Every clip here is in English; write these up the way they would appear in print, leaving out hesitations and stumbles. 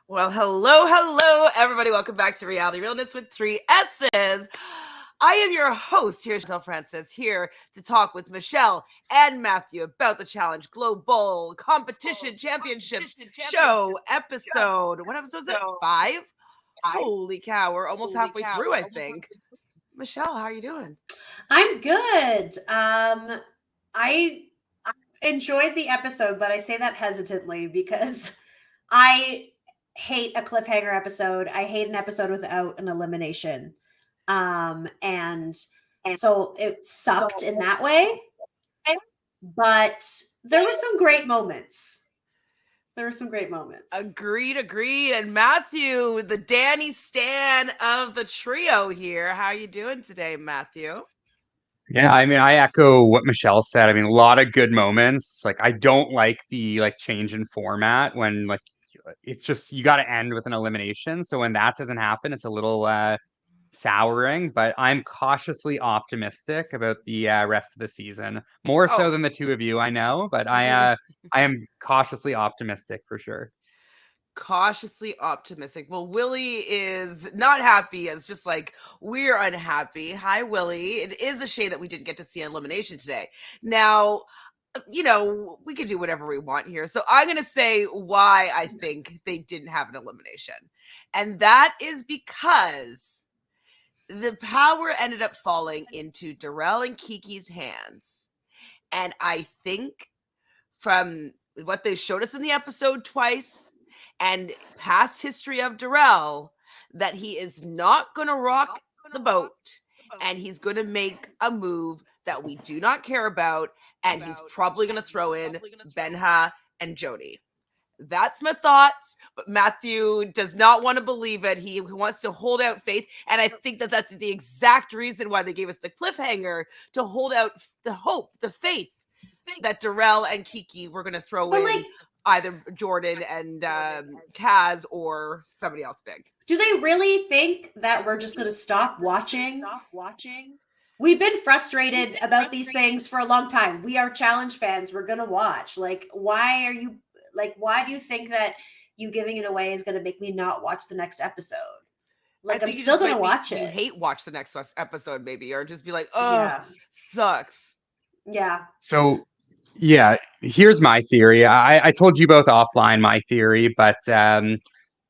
Well, hello, everybody. Welcome back to Reality Realness with 3 S's. I am your host here, Chantele Francis, here to talk with Michelle and Matthew about the Challenge Global Competition Championship Show episode. What episode is it? 5? Holy cow, we're almost halfway through, I think. Michelle, how are you doing? I'm good. I enjoyed the episode, but I say that hesitantly because I hate a cliffhanger episode. I hate an episode without an elimination. And so it sucked in that way. But there were some great moments. Agreed. And Matthew, the Danny Stan of the trio here. How are you doing today, Matthew? Yeah, I mean, I echo what Michelle said. I mean, a lot of good moments. Like, I don't like the change in format when it's just you got to end with an elimination. So when that doesn't happen, it's a little souring. But I'm cautiously optimistic about the rest of the season, more so than the two of you, I know. But I am cautiously optimistic for sure. Cautiously optimistic. Well, Willie is not happy as just like we're unhappy. Hi, Willie. It is a shame that we didn't get to see elimination today. Now, we can do whatever we want here. So I'm going to say why I think they didn't have an elimination. And that is because the power ended up falling into Darrell and Kiki's hands. And I think from what they showed us in the episode twice, and past history of Darrell, that he is not going to rock the boat and he's going to make a move that we do not care about, and he's probably going to throw in Benha and Jody. That's my thoughts, but Matthew does not want to believe it. He wants to hold out faith, and I think that that's the exact reason why they gave us the cliffhanger, to hold out the hope, the faith that Darrell and Kiki were going to throw in either Jordan and Kaz or somebody else big. Do they really think that we're just going to stop watching? We've been frustrated about these things for a long time. We are challenge fans. We're going to watch. Why do you think that you giving it away is going to make me not watch the next episode? I'm still going to watch it. You watch the next episode maybe, or just be like, oh, sucks. Yeah. So, yeah, here's my theory. I told you both offline my theory, but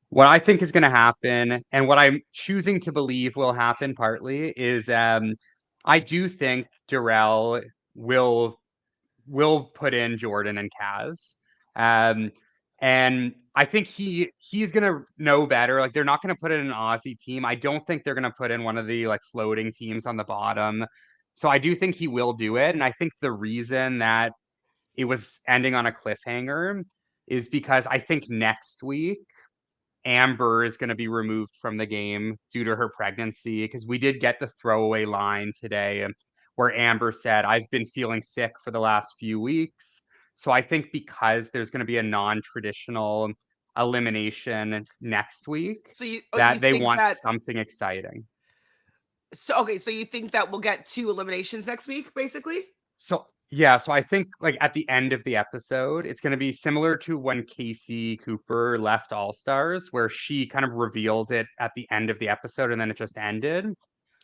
what I think is going to happen, and what I'm choosing to believe will happen partly, is I do think Darrell will put in Jordan and Kaz. And I think he's going to know better. Like, they're not going to put in an Aussie team. I don't think they're going to put in one of the floating teams on the bottom. So I do think he will do it. And I think the reason that it was ending on a cliffhanger is because I think next week Amber is going to be removed from the game due to her pregnancy, because we did get the throwaway line today where Amber said, I've been feeling sick for the last few weeks. So I think because there's going to be a non-traditional elimination next week, they want something exciting. So you think that we'll get 2 eliminations next week, basically? So I think at the end of the episode, it's going to be similar to when Casey Cooper left All Stars, where she kind of revealed it at the end of the episode and then it just ended.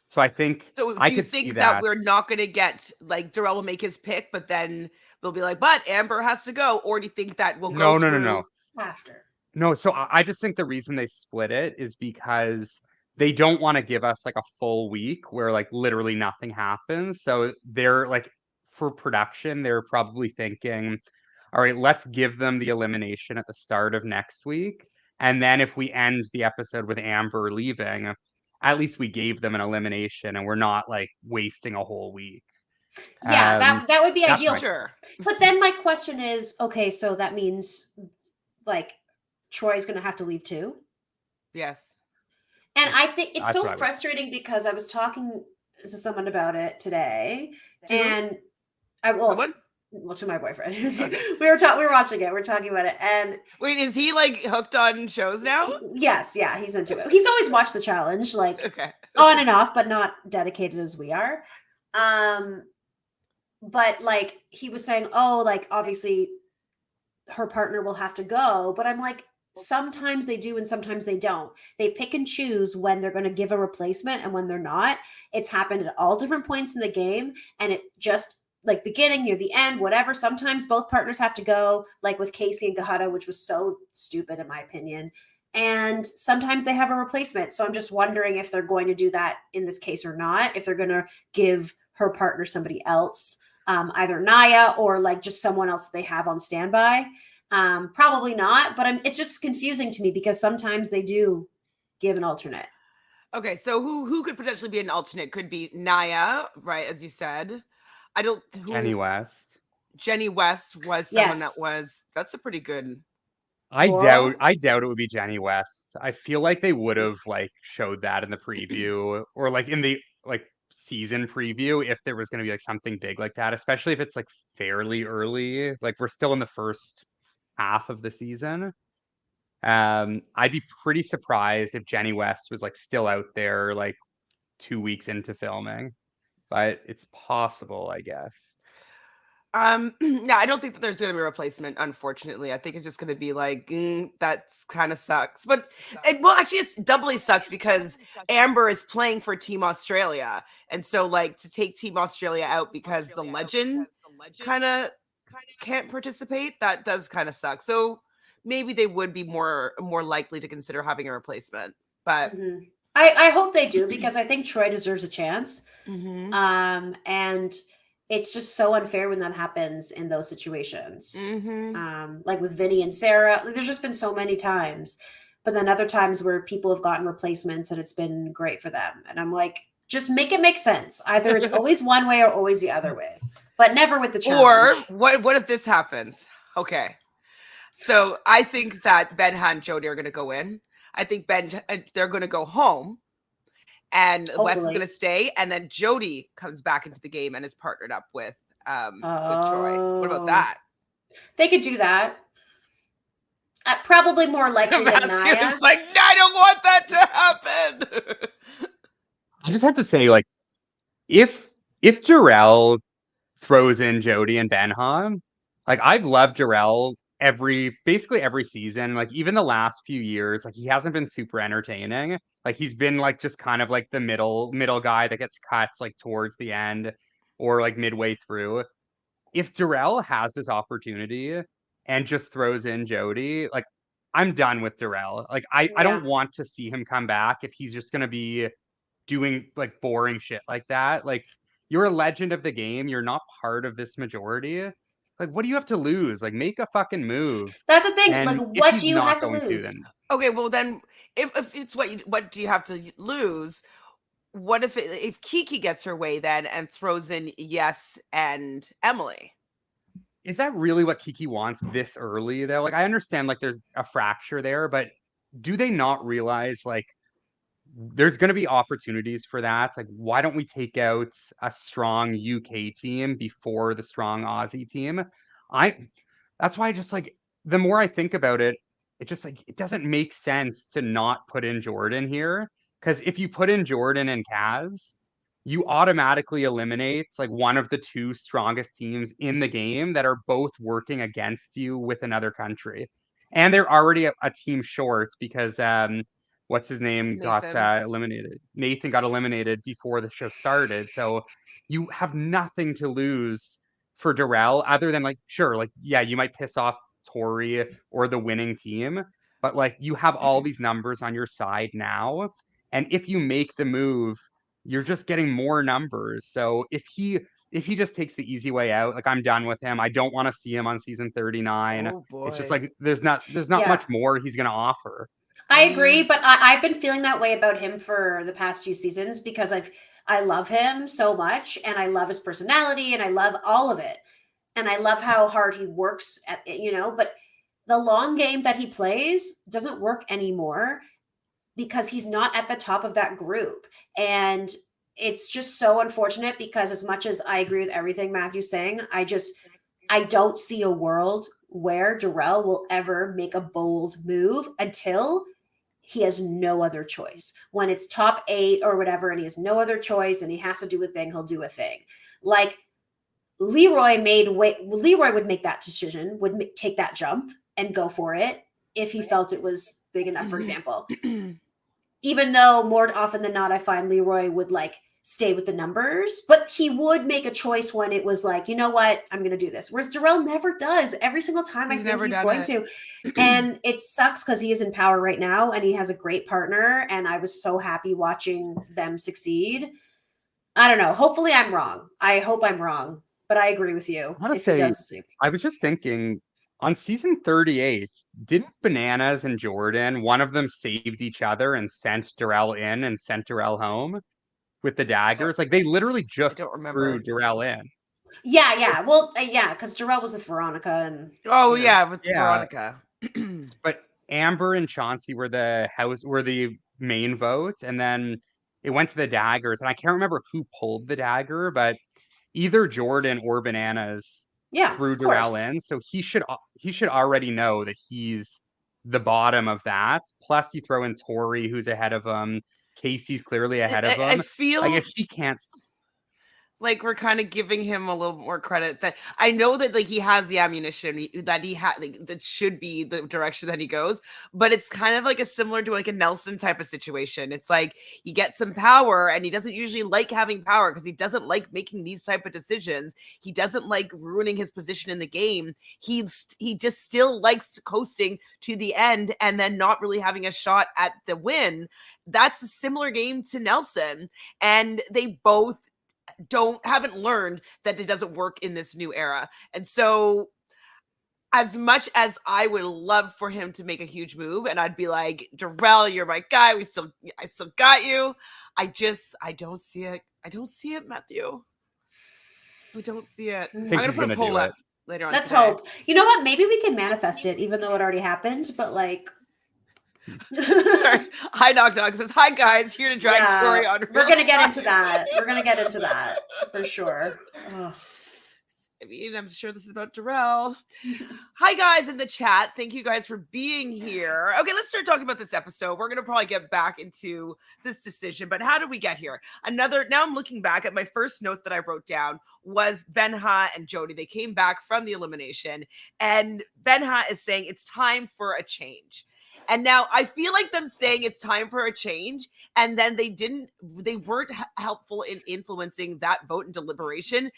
So I think do you think that we're not going to get Darrell will make his pick, but then they'll be like, but Amber has to go? Or do you think that we'll go No. After? No, so I just think the reason they split it is because they don't want to give us a full week where literally nothing happens. So they're for production, they're probably thinking, all right, let's give them the elimination at the start of next week. And then if we end the episode with Amber leaving, at least we gave them an elimination and we're not wasting a whole week. Yeah, that would be ideal. Sure. But then my question is, okay, so that means Troy's going to have to leave too? Yes. And I think it's so frustrating because I was talking to someone about it today, and to my boyfriend. Okay. we were watching it. We're talking about it, and wait, is he hooked on shows now? Yes, yeah, he's into it. He's always watched the challenge, on and off, but not dedicated as we are. But he was saying, oh, obviously her partner will have to go, but I'm like, sometimes they do and sometimes they don't. They pick and choose when they're going to give a replacement and when they're not. It's happened at all different points in the game, and it just like beginning, near the end, whatever. Sometimes both partners have to go, like with Casey and Gahato, which was so stupid in my opinion. And sometimes they have a replacement. So I'm just wondering if they're going to do that in this case or not, if they're going to give her partner somebody else, either Naya or like just someone else they have on standby. Probably not, but it's just confusing to me because sometimes they do give an alternate. Okay, so who could potentially be an alternate? Could be Naya, right? As you said, I don't. Jenny West. Jenny West was someone that was. That's a pretty good. I doubt it would be Jenny West. I feel like they would have like showed that in the preview or like in the like season preview if there was going to be like something big like that, especially if it's like fairly early. Like we're still in the first half of the season. I'd be pretty surprised if Jenny West was like still out there like 2 weeks into filming, but it's possible, I guess. No, I don't think that there's going to be a replacement. Unfortunately, I think it's just going to be like that's kind of sucks. But well, actually, it's doubly sucks because Amber is playing for Team Australia, and so like to take Team Australia out because the legend kind of can't participate, that does kind of suck. So maybe they would be more likely to consider having a replacement. But I hope they do because I think Troy deserves a chance. And it's just so unfair when that happens in those situations. Like with Vinny and Sarah, like there's just been so many times, but then other times where people have gotten replacements and it's been great for them. And I'm like, just make it make sense. Either it's always one way or always the other way, but never with the challenge. Or what if this happens? Okay. So I think that Benha and Jody are going to go in. I think they're going to go home. And Wes is going to stay, and then Jody comes back into the game and is partnered up with Troy. What about that? They could do that. Probably more likely than Naya. It's like, I don't want that to happen. I just have to say, like, if Darrell throws in Jody and Benha, like I've loved Darrell basically every season, like even the last few years, like he hasn't been super entertaining. Like he's been like just kind of like the middle guy that gets cuts like towards the end or like midway through. If Darrell has this opportunity and just throws in Jody, like I'm done with Darrell. Like I don't want to see him come back if he's just gonna be doing like boring shit like that. Like you're a legend of the game. You're not part of this majority. Like, what do you have to lose? Like, make a fucking move. That's the thing. And like, what do you have to lose? Okay, well then, if it's what do you have to lose? What if Kiki gets her way then and throws in Yes and Emily? Is that really what Kiki wants this early though? Like, I understand like there's a fracture there, but do they not realize like there's going to be opportunities for that? Like, why don't we take out a strong UK team before the strong Aussie team? That's why I just like the more I think about it, it just like it doesn't make sense to not put in Jordan here. Because if you put in Jordan and Kaz, you automatically eliminate like one of the two strongest teams in the game that are both working against you with another country. And they're already a team short because what's his name got eliminated. Nathan got eliminated before the show started. So you have nothing to lose for Darrell other than like, sure, like, yeah, you might piss off Tori or the winning team, but like you have all these numbers on your side now. And if you make the move, you're just getting more numbers. So if he just takes the easy way out, like I'm done with him. I don't want to see him on season 39. Oh boy. It's just like there's not much more he's gonna offer. I agree, but I've been feeling that way about him for the past few seasons because I love him so much and I love his personality and I love all of it. And I love how hard he works at it, but the long game that he plays doesn't work anymore because he's not at the top of that group. And it's just so unfortunate because as much as I agree with everything Matthew's saying, I don't see a world where Darrell will ever make a bold move until he has no other choice. When it's top 8 or whatever, and he has no other choice and he has to do a thing, he'll do a thing. Like Leroy would make that decision, take that jump and go for it. if he felt it was big enough, for example. Even though more often than not, I find Leroy would like stay with the numbers, but he would make a choice when it was like, you know what, I'm going to do this. Whereas Darrell never does. Every single time I think he's going to. And it sucks because he is in power right now and he has a great partner. And I was so happy watching them succeed. I don't know. Hopefully I'm wrong. I hope I'm wrong, but I agree with you. I want to If he say, does the same. I was just thinking on season 38, didn't Bananas and Jordan, one of them saved each other and sent Darrell in and sent Darrell home with the daggers? Like they literally just don't threw remember. Darrell in. Yeah. Well, yeah, because Darrell was with Veronica and with Veronica. But Amber and Chauncey were the main vote, and then it went to the daggers, and I can't remember who pulled the dagger, but either Jordan or Bananas threw Darrell in, so he should already know that he's the bottom of that. Plus, you throw in Tori, who's ahead of him. Casey's clearly ahead of him. I feel like if he can't. Like we're kind of giving him a little more credit. That I know that like he has the ammunition that he had, like, that should be the direction that he goes, but it's kind of like a similar to like a Nelson type of situation. It's like he gets some power and he doesn't usually like having power because he doesn't like making these type of decisions. He doesn't like ruining his position in the game. He just still likes coasting to the end and then not really having a shot at the win. That's a similar game to Nelson, and they both haven't learned that it doesn't work in this new era. And so as much as I would love for him to make a huge move and I'd be like, Darrell, you're my guy, I still got you, I don't see it. I don't see it, Matthew. We don't see it. I'm gonna put a poll up later on. Let's hope. You know what, maybe we can manifest it even though it already happened, but like Sorry. Hi, Knock Knock says, hi guys, here to drag Tori on. We're gonna get into that. We're gonna get into that for sure. Ugh. I mean, I'm sure this is about Darrell. Hi guys in the chat. Thank you guys for being here. Okay, let's start talking about this episode. We're gonna probably get back into this decision, but how did we get here? Now I'm looking back at my first note that I wrote down was Benha and Jody. They came back from the elimination, and Benha is saying it's time for a change. And now I feel like them saying it's time for a change, and then they weren't helpful in influencing that vote in deliberation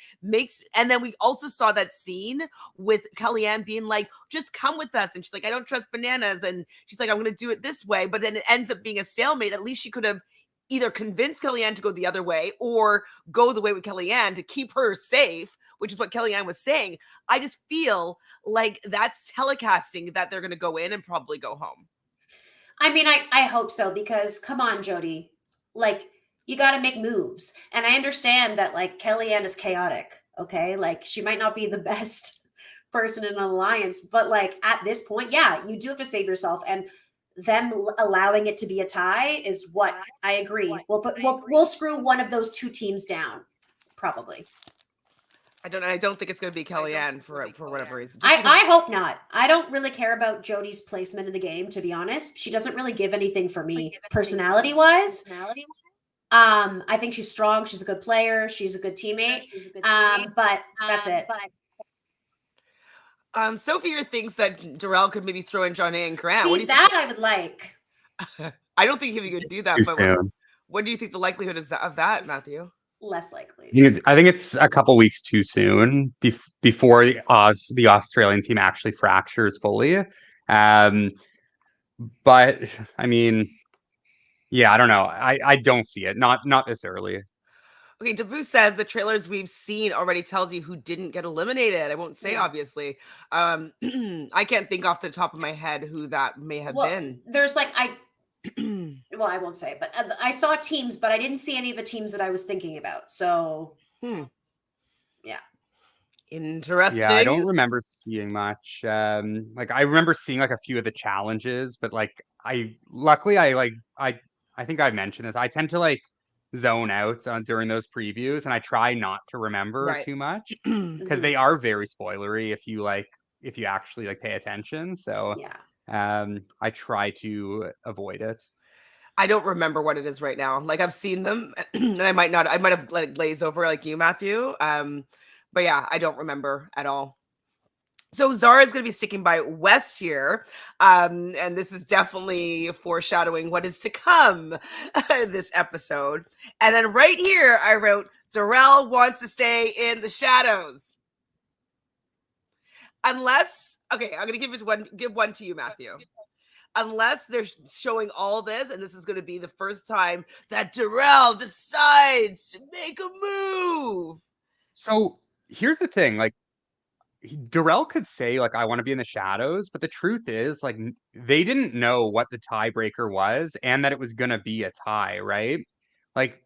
and then we also saw that scene with Kellyanne being like, just come with us. And she's like, I don't trust Bananas. And she's like, I'm going to do it this way. But then it ends up being a stalemate. At least she could have either convinced Kellyanne to go the other way or go the way with Kellyanne to keep her safe, which is what Kellyanne was saying. I just feel like that's telecasting that they're going to go in and probably go home. I mean, I hope so, because come on, Jody, like you got to make moves. And I understand that like Kellyanne is chaotic. Okay. Like she might not be the best person in an alliance, but like at this point, yeah, you do have to save yourself, and them allowing it to be a tie is what I agree. We'll screw one of those two teams down. Probably. I don't think it's going to be Kellyanne for whatever reason. I hope not. I don't really care about Jody's placement in the game, to be honest. She doesn't really give anything for me personality-wise. I think she's strong. She's a good player. She's a good teammate. But that's it. Sophie here thinks that Darrell could maybe throw in Johnny and Grant. See, that I would like. I don't think he could do that. But what do you think the likelihood is of that, Matthew? Less likely. I think it's a couple weeks too soon before the Australian team actually fractures fully. But I mean, yeah, I don't know. I don't see it. Not this early. Okay, Davu says the trailers we've seen already tells you who didn't get eliminated. I won't say, obviously. I can't think off the top of my head who that may have been. There's like well, I won't say, but I saw teams, but I didn't see any of the teams that I was thinking about. So, yeah. Interesting. Yeah, I don't remember seeing much. Like I remember seeing like a few of the challenges, but like I think I mentioned this. I tend to like zone out during those previews, and I try not to remember too much because they are very spoilery if you actually like pay attention. So yeah. I try to avoid it. I don't remember what it is right now. Like I've seen them and I might have let it glaze over like you, Matthew. But yeah, I don't remember at all. So Zara is going to be sticking by Wes here, and this is definitely foreshadowing what is to come this episode. And then right here, I wrote, Darrell wants to stay in the shadows. Unless, okay, I'm going to give one to you, Matthew. Unless they're showing all this, and this is going to be the first time that Darrell decides to make a move. So here's the thing, like, Darrell could say, like, I want to be in the shadows, but the truth is, like, they didn't know what the tiebreaker was and that it was going to be a tie, right? Like,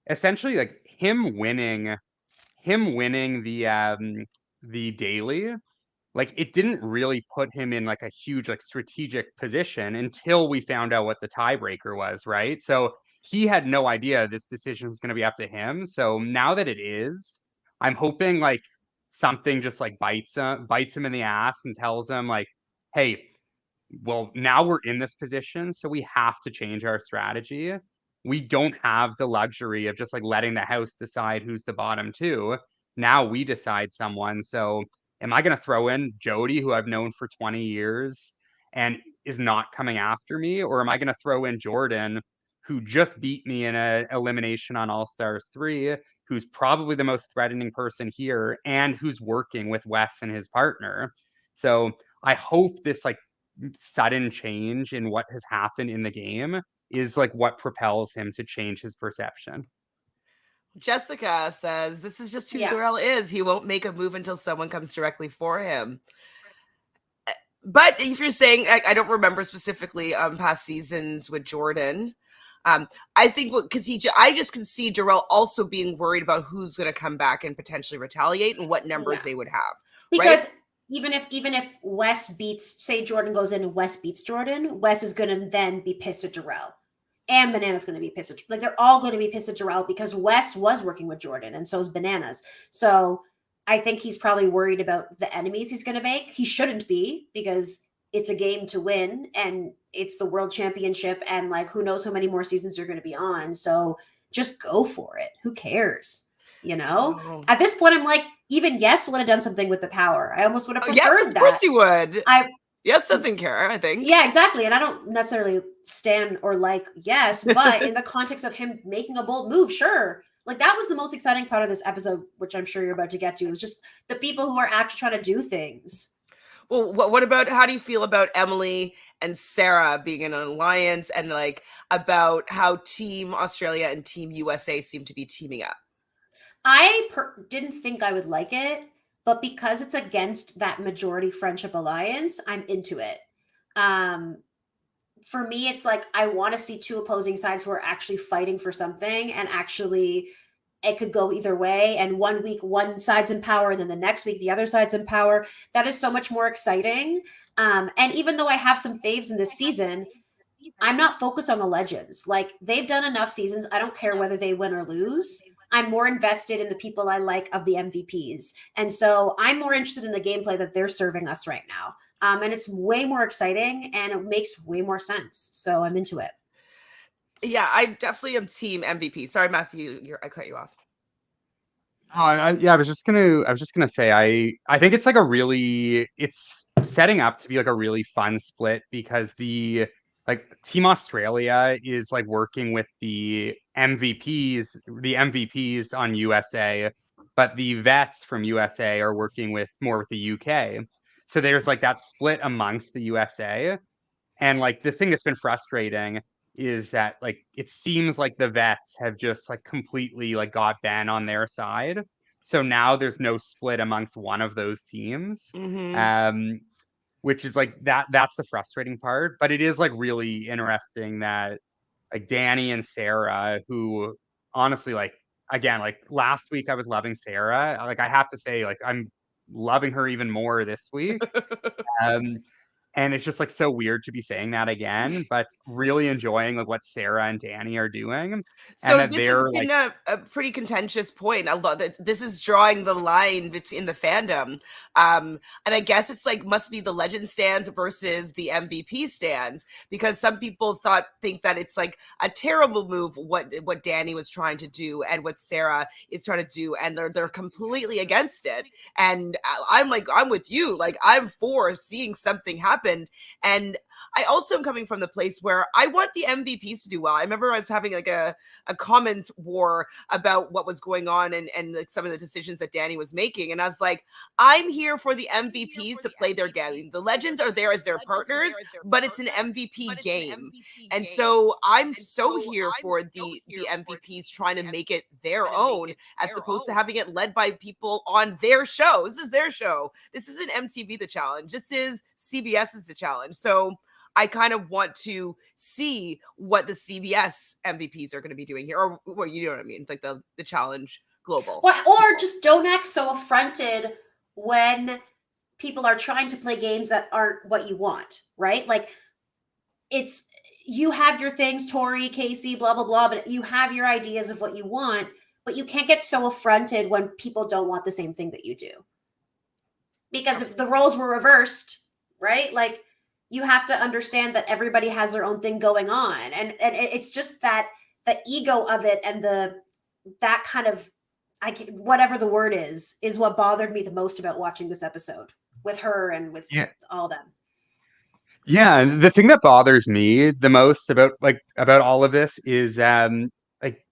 essentially, like, him winning the daily, like, it didn't really put him in like a huge like strategic position until we found out what the tiebreaker was, right? So he had no idea this decision was going to be up to him. So now that it is, I'm hoping like something just like bites him in the ass and tells him like, hey, well, now we're in this position, so we have to change our strategy. We don't have the luxury of just like letting the house decide who's the bottom two. Now we decide someone. So am I going to throw in Jody, who I've known for 20 years and is not coming after me? Or am I going to throw in Jordan, who just beat me in an elimination on All Stars 3, who's probably the most threatening person here and who's working with Wes and his partner? So I hope this like sudden change in what has happened in the game is like what propels him to change his perception. Jessica says, this is just who Yeah. Darrell is. He won't make a move until someone comes directly for him. But if you're saying, I don't remember specifically past seasons with Jordan. I think because I just can see Darrell also being worried about who's going to come back and potentially retaliate and what numbers they would have. Because right? even if Wes beats, say Jordan goes in and Wes beats Jordan, Wes is going to then be pissed at Darrell. And Banana's going to be pissed at, like, they're all going to be pissed at Darrell because Wes was working with Jordan and so is Bananas. So I think he's probably worried about the enemies he's going to make. He shouldn't be, because it's a game to win and it's the world championship, and like who knows how many more seasons you're going to be on. So just go for it. Who cares? You know? Oh. At this point, I'm like, even Yes would have done something with the power. I almost would have preferred yes, of course that. you would. Yes doesn't care, I think. Yeah, exactly. And I don't necessarily stand or like Yes, but in the context of him making a bold move, sure. Like, that was the most exciting part of this episode, which I'm sure you're about to get to, is just the people who are actually trying to do things. Well, what about, how do you feel about Emily and Sarah being in an alliance, and like about how Team Australia and Team USA seem to be teaming up? I didn't think I would like it, but because it's against that majority friendship alliance, I'm into it. For me, it's like I want to see two opposing sides who are actually fighting for something, and actually it could go either way. And one week one side's in power, and then the next week the other side's in power. That is so much more exciting. And even though I have some faves in this season, I'm not focused on the legends. Like, they've done enough seasons. I don't care whether they win or lose. I'm more invested in the people I like of the MVPs. And so I'm more interested in the gameplay that they're serving us right now. And it's way more exciting and it makes way more sense. So I'm into it. Yeah, I definitely am Team MVP. Sorry, Matthew, I cut you off. I was just gonna say I think it's like it's setting up to be like a really fun split, because the like Team Australia is like working with the MVPs on USA, but the vets from USA are working with the UK. So there's like that split amongst the USA. And like the thing that's been frustrating is that like it seems like the vets have just like completely like got Ben on their side. So now there's no split amongst one of those teams. Mm-hmm. Which is like that's the frustrating part. But it is like really interesting that like Danny and Sarah, who honestly, like, again, like last week I was loving Sarah. Like, I have to say, like, I'm loving her even more this week. Um And it's just like so weird to be saying that again, but really enjoying like what Sarah and Danny are doing, and So that this has they're like, been a pretty contentious point. A lot that this is drawing the line between the fandom. And I guess it's like must be the legend stands versus the MVP stands, because some people think that it's like a terrible move what Danny was trying to do and what Sarah is trying to do, and they're completely against it. And I'm like, I'm with you. Like, I'm for seeing something happen. And I also am coming from the place where I want the MVPs to do well. I remember I was having like a comment war about what was going on and like some of the decisions that Danny was making. And I was like, I'm here for the MVPs to play their game. The legends are there as their partners, but it's an MVP game. And so I'm so here for the MVPs trying to make it their own, as opposed to having it led by people on their show. This is their show. This isn't MTV The Challenge. This is CBS's The Challenge. So I kind of want to see what the CBS MVPs are going to be doing here, or well, you know what I mean, like the challenge global. Or just don't act so affronted when people are trying to play games that aren't what you want, right? Like, it's, you have your things, Tori, Casey, blah, blah, blah, but you have your ideas of what you want, but you can't get so affronted when people don't want the same thing that you do. Because if the roles were reversed, right? Like, you have to understand that everybody has their own thing going on. And it's just that the ego of it and that kind of, whatever the word is what bothered me the most about watching this episode with her and with all them. Yeah, and the thing that bothers me the most about all of this is like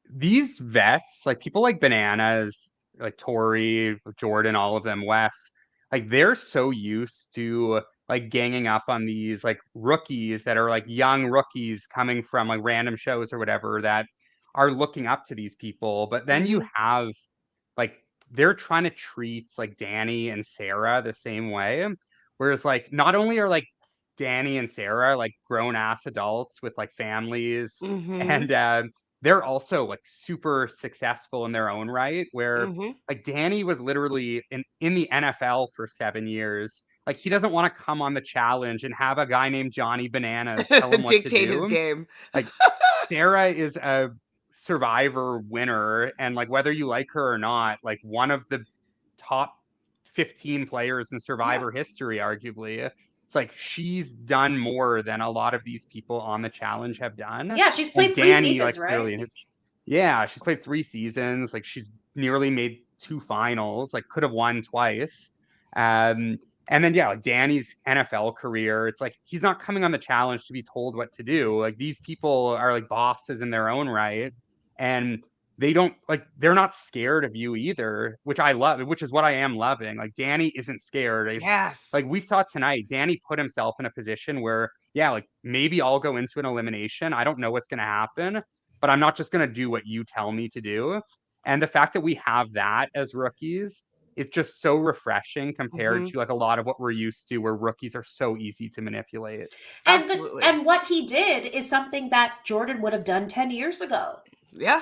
these vets, like people like Bananas, like Tori, Jordan, all of them, Wes, like they're so used to like ganging up on these like rookies that are like young rookies coming from like random shows or whatever that are looking up to these people. But then you have like they're trying to treat like Danny and Sarah the same way. Whereas like not only are like Danny and Sarah like grown ass adults with like families, and they're also like super successful in their own right, where like Danny was literally in the NFL for 7 years. Like he doesn't want to come on the challenge and have a guy named Johnny Bananas tell him what to dictate his do. game. Like Sarah is a Survivor winner, and like whether you like her or not, like one of the top 15 players in Survivor history, arguably. It's like she's done more than a lot of these people on the challenge have done. Yeah, she's played and 3 Danny, seasons, like, right? She's played 3 seasons. Like she's nearly made 2 finals, like could have won twice. And then like Danny's NFL career, it's like he's not coming on the challenge to be told what to do. Like these people are like bosses in their own right. And they're not scared of you either, which I love, which is what I am loving. Like Danny isn't scared. Yes. Like we saw tonight, Danny put himself in a position where, like maybe I'll go into an elimination. I don't know what's going to happen, but I'm not just going to do what you tell me to do. And the fact that we have that as rookies, it's just so refreshing compared to like a lot of what we're used to, where rookies are so easy to manipulate. Absolutely. And what he did is something that Jordan would have done 10 years ago. Yeah.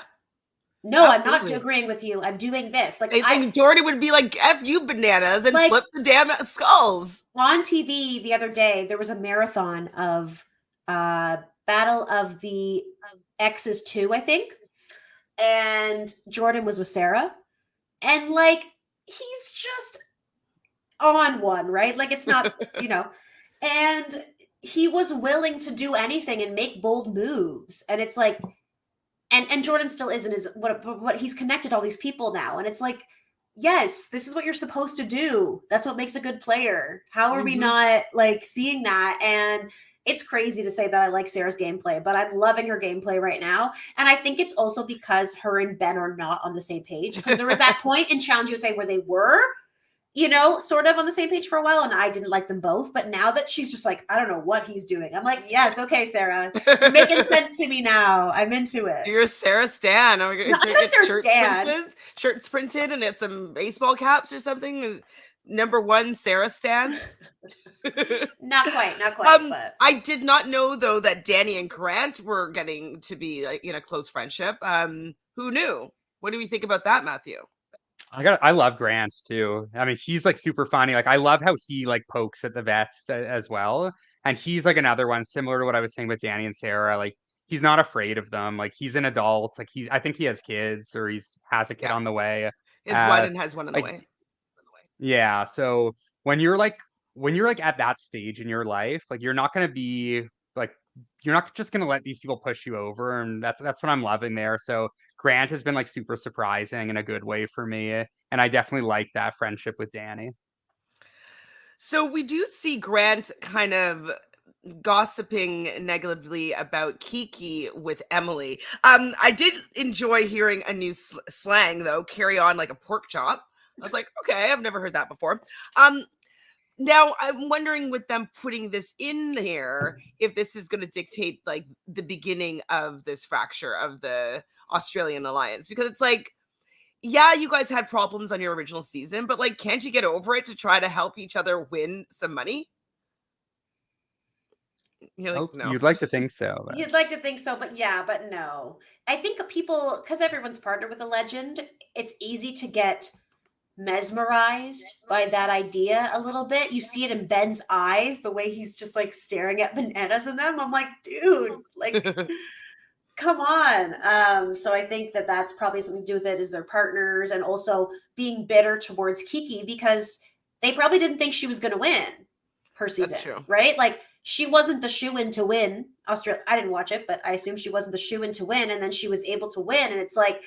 No, absolutely. I'm not agreeing with you. I'm doing this. Like I think Jordan would be like, F you, Bananas, and like, flip the damn skulls. On TV the other day, there was a marathon of Battle of the X's 2, I think. And Jordan was with Sarah. And like, he's just on one, right? Like it's not, and he was willing to do anything and make bold moves. And it's like, and Jordan still isn't, is what he's connected all these people now. And it's like, yes, this is what you're supposed to do. That's what makes a good player. How are we not like seeing that? And it's crazy to say that I like Sarah's gameplay, but I'm loving her gameplay right now. And I think it's also because her and Ben are not on the same page. Because there was that point in Challenge USA where they were, sort of on the same page for a while, and I didn't like them both. But now that she's just like, I don't know what he's doing, I'm like, yes, okay, Sarah, you're making sense to me now. I'm into it. You're a Sarah Stan. Oh my God. I'm Sarah Stan. Shirts printed and it's some baseball caps or something. Number 1 Sarah Stan. Not quite. But I did not know though that Danny and Grant were getting to be like in a close friendship. Who knew? What do we think about that, Matthew? I love Grant too. I mean, he's like super funny. Like I love how he like pokes at the vets as well. And he's like another one similar to what I was saying with Danny and Sarah. Like he's not afraid of them. Like he's an adult. Like I think he has kids or he's has a kid Yeah. on the way. Is one Uh and has one on the like way. yeah, so when you're like at that stage in your life, like you're not going to be like you're not just going to let these people push you over, and that's what I'm loving there. So Grant has been like super surprising in a good way for me, and I definitely like that friendship with Danny. So we do see Grant kind of gossiping negatively about Kiki with Emily. I did enjoy hearing a new slang though, carry on like a pork chop. I was like, okay, I've never heard that before. Um, Now I'm wondering with them putting this in here, if this is going to dictate like the beginning of this fracture of the Australian alliance, because it's like, yeah, you guys had problems on your original season, but like, can't you get over it to try to help each other win some money? You're like, Oh, no. you'd like to think so, but You'd like to think so, but yeah, but no. I think people, because everyone's partnered with a legend, it's easy to get mesmerized by that idea a little bit. You see it in Ben's eyes, the way he's just like staring at bananas in them. I'm like, dude, like, come on. So I think that that's probably something to do with it, is their partners, and also being bitter towards Kiki because they probably didn't think she was going to win her season. That's true. Right? Like she wasn't the shoe-in to win Australia. I didn't watch it, but I assume she wasn't the shoe-in to win, and then she was able to win, and it's like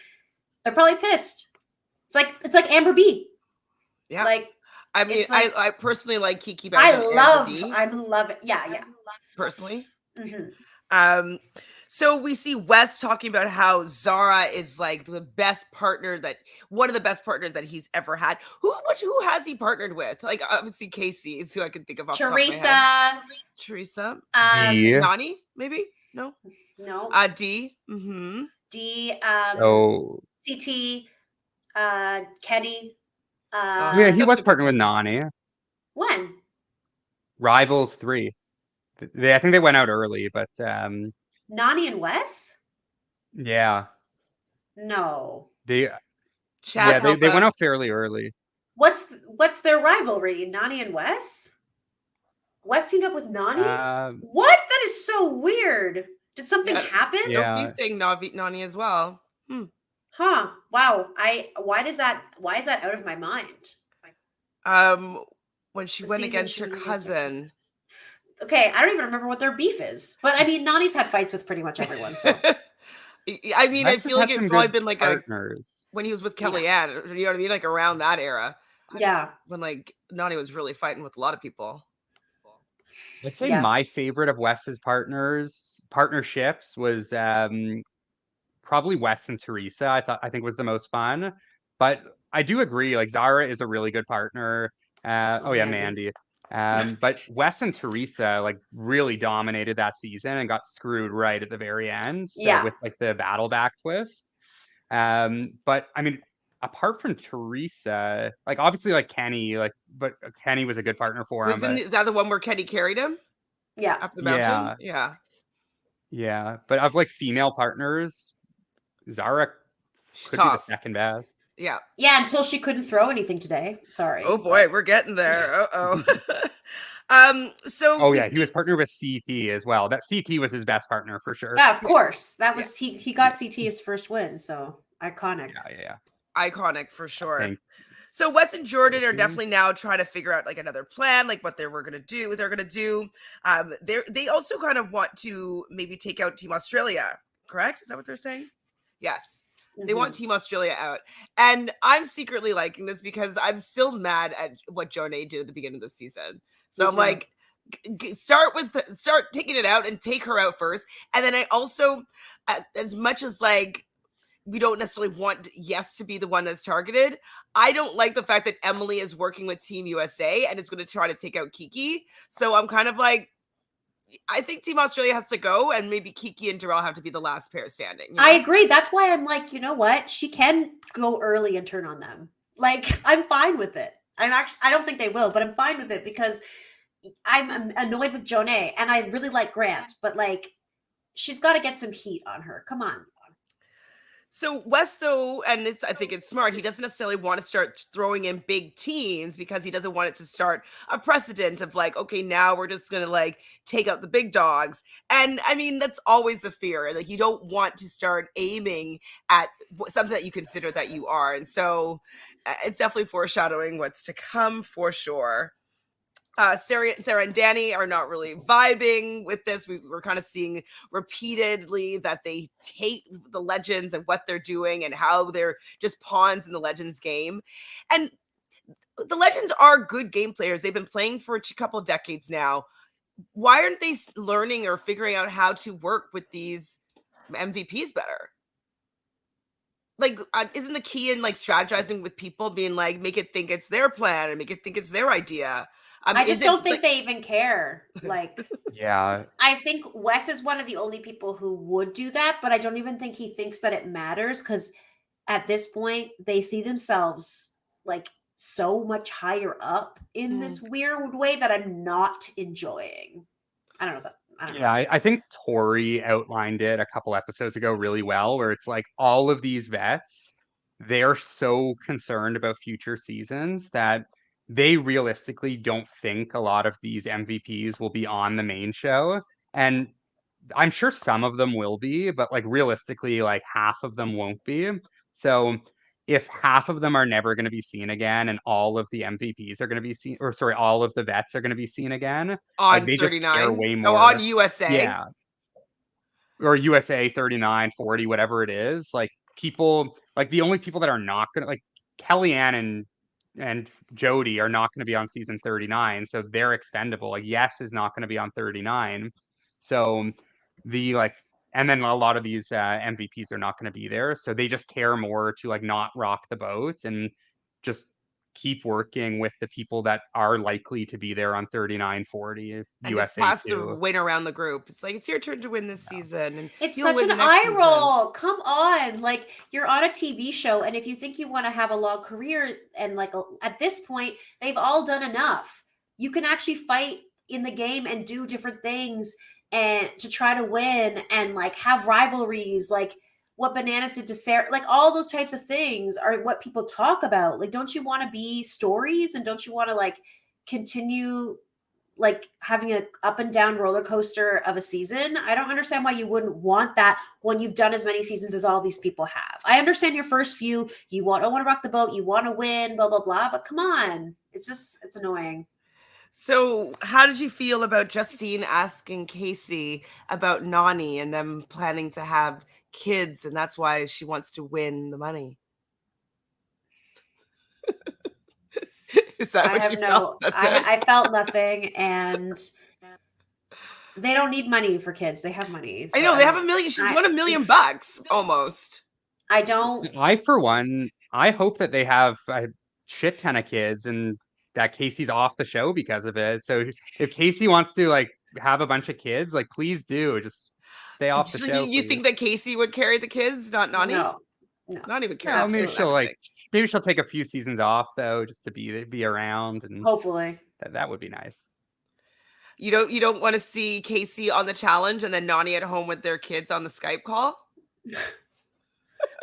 they're probably pissed. It's like Amber B. Yeah. Like I mean, it's like, I personally like Kiki better than Amber B, I love it. Yeah. personally. Mhm. So we see Wes talking about how Zara is like the best partner that one of the best partners that he's ever had. Who has he partnered with? Like obviously Casey is who I can think of off the top of my head. Teresa, Teresa, D. Nani, maybe no, no, D. Mm-hmm. D, So CT, Kenny, yeah, Yes, he that's was a good partnered with pick. Nani. when? Rivals 3. I think they went out early, but Nani and Wes? yeah, No. they Chat, yeah, What's help they went us. out fairly early. what's their rivalry? Nani and Wes? Wes teamed up with Nani? Um, What? That is so weird. Did something Yeah, happen? Sophie's yeah, saying Nani as well. Huh. Wow. Why is that out of my mind? Um, when she The went season against she her went against her cousin. cousin. Okay, I don't even remember what their beef is. But I mean, Nani's had fights with pretty much everyone, so I mean, I Wes has feel like had it's some probably good been like partners. when he was with yeah. Kellyanne, you know what I mean? Like around that era Yeah. when like Nani was really fighting with a lot of people. I'd say Yeah. my favorite of Wes's partnerships was probably Wes and Teresa. I think was the most fun, but I do agree. Like Zara is a really good partner. Oh, Oh yeah, Mandy. Mandy. But Wes and Teresa like really dominated that season and got screwed right at the very end Yeah. with like the battle back twist. But I mean, apart from Teresa, like obviously like Kenny, like but Kenny was a good partner for him. But Is that the one where Kenny carried him Yeah. up the mountain? yeah, Yeah. yeah. But of like female partners, Zara She's could be the tough. second best. Yeah. Yeah, until she couldn't throw anything today. Sorry. Oh boy, we're getting there. Uh-oh. So Oh we yeah, he see was partnered with CT as well. That CT was his best partner for sure. Yeah, of course. That Yeah. was he got CT his first win, so iconic. Yeah. iconic for sure. Thank So Wes and Jordan are you. definitely now trying to figure out like another plan, like what they were gonna do. They're gonna do. They also kind of want to maybe take out Team Australia. Correct? Is that what they're saying? Yes. They want Mhm. Team Australia out. And I'm secretly liking this because I'm still mad at what Jonah did at the beginning of the season. So Me I'm too. like, start taking it out and take her out first. And then I also, as much as like we don't necessarily want Yes to be the one that's targeted, I don't like the fact that Emily is working with Team USA and is going to try to take out Kiki. So I'm kind of like, I think Team Australia has to go, and maybe Kiki and Darrell have to be the last pair standing. You know? I agree. That's why I'm like, you know what? She can go early and turn on them. Like, I'm fine with it. I don't think they will, but I'm fine with it because I'm annoyed with Jonay and I really like Grant, but like she's got to get some heat on her. Come on. So West, though, and I think it's smart. He doesn't necessarily want to start throwing in big teams because he doesn't want it to start a precedent of like, okay, now we're just gonna like take out the big dogs. And I mean, that's always the fear. Like, you don't want to start aiming at something that you consider that you are. And so it's definitely foreshadowing what's to come for sure. Sarah and Danny are not really vibing with this. We're kind of seeing repeatedly that they hate the Legends and what they're doing and how they're just pawns in the Legends game. And the Legends are good game players. They've been playing for a couple decades now. Why aren't they learning or figuring out how to work with these MVPs better? Like, isn't the key in like strategizing with people being like, make it think it's their plan and make it think it's their idea? I just don't think they even care. Like, Yeah. I think Wes is one of the only people who would do that, but I don't even think he thinks that it matters because at this point they see themselves like so much higher up in this weird way that I'm not enjoying. I don't know, but I don't know. Yeah, I think Tori outlined it a couple episodes ago really well, where it's like all of these vets, they're so concerned about future seasons that they realistically don't think a lot of these MVPs will be on the main show. And I'm sure some of them will be, but like realistically, like half of them won't be. So if half of them are never going to be seen again and all of the MVPs are going to be seen, or sorry, all of the vets are going to be seen again, like on they just care 39. way Oh, on more. USA. Yeah. Or USA 39, 40, whatever it is. Like people, like the only people that are not going to, like Kellyanne and Jody are not going to be on season 39, so they're expendable. Like Yes is not going to be on 39. So the like and then a lot of these MVPs are not going to be there, so they just care more to like not rock the boat and just keep working with the people that are likely to be there on 39, 40, And just USA pass the 2. win around the group. It's like, it's your turn to win this season, and It's you'll such win an the next eye season. roll. Come on. Like, you're on a TV show, and if you think you want to have a long career, and like at this point, they've all done enough. You can actually fight in the game and do different things and to try to win and like have rivalries, like what Bananas did to Sarah, like all those types of things are what people talk about. Like, don't you want to be stories and don't you want to like continue like having a up and down roller coaster of a season? I don't understand why you wouldn't want that when you've done as many seasons as all these people have. I understand your first few, you want to rock the boat, you want to win, blah blah blah, but come on. It's annoying. So, how did you feel about Justine asking Casey about Nani and them planning to have kids, and that's why she wants to win the money? Is that I what have you felt? That's it. I felt nothing, and they don't need money for kids. They have money. I So know they have $1 million. She's won $1 million almost. I don't. I, for one, I hope that they have a shit ton of kids and that Casey's off the show because of it. So if Casey wants to like have a bunch of kids, like please do. Just stay off the So show, you please. think that Casey would carry the kids, not Nani? No. Nani would carry. No, maybe Absolutely. she'll like maybe she'll take a few seasons off though, just to be around, and Hopefully. that would be nice. You don't want to see Casey on the challenge and then Nani at home with their kids on the Skype call?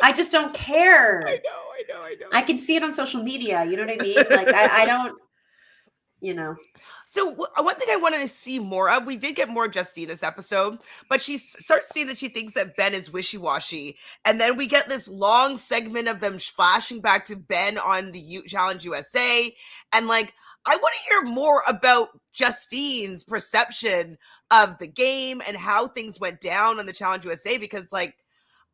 I just don't care. I know. I can see it on social media. You know what I mean? Like, I don't, you know. So one thing I wanted to see more of, we did get more of Justine this episode, but she starts saying that she thinks that Ben is wishy-washy. And then we get this long segment of them flashing back to Ben on the Challenge USA. And like, I want to hear more about Justine's perception of the game and how things went down on the Challenge USA, because like,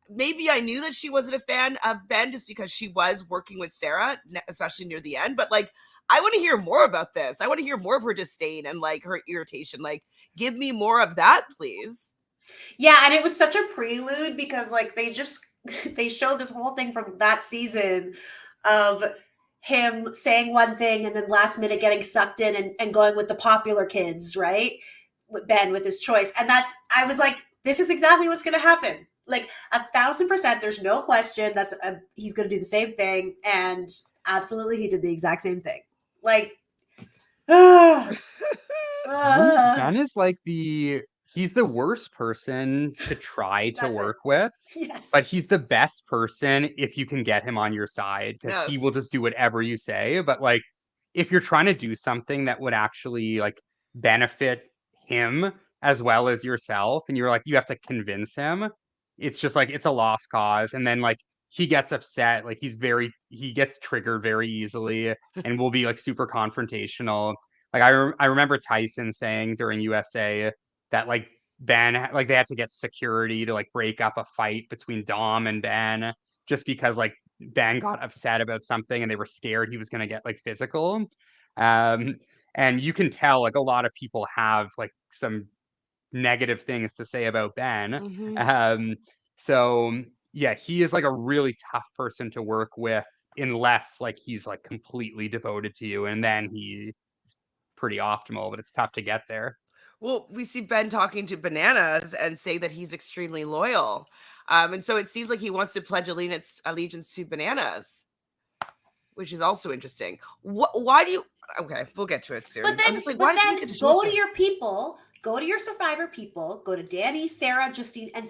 maybe I knew that she wasn't a fan of Ben just because she was working with Sarah, especially near the end. But like, I want to hear more about this. I want to hear more of her disdain and like her irritation. Like, give me more of that, please. Yeah, and it was such a prelude because like they showed this whole thing from that season of him saying one thing and then last minute getting sucked in and going with the popular kids, right? With Ben with his choice. And I was like, this is exactly what's gonna happen. Like 1,000%, there's no question he's gonna do the same thing. And absolutely he did the exact same thing. Like, Ben is like he's the worst person to try to That's it. work with, Yes. but he's the best person if you can get him on your side, because he Yes. will just do whatever you say. But like, if you're trying to do something that would actually like benefit him as well as yourself, and you're like, you have to convince him, it's just like it's a lost cause. And then like he gets upset, like he gets triggered very easily and will be like super confrontational. Like I remember Tyson saying during USA that like Ben, like they had to get security to like break up a fight between Dom and Ben, just because like Ben got upset about something and they were scared he was going to get like physical. Um, and you can tell like a lot of people have like some negative things to say about Ben. Mhm. So yeah, he is like a really tough person to work with unless like he's like completely devoted to you, and then he's pretty optimal, but it's tough to get there. Well, we see Ben talking to Bananas and say that he's extremely loyal. And so it seems like he wants to pledge allegiance to Bananas, which is also interesting. Why do you? Okay, we'll get to it soon. But then, I'm just like, why does he get to go choose to your people, go to your survivor people, go to Danny, Sarah, Justine, and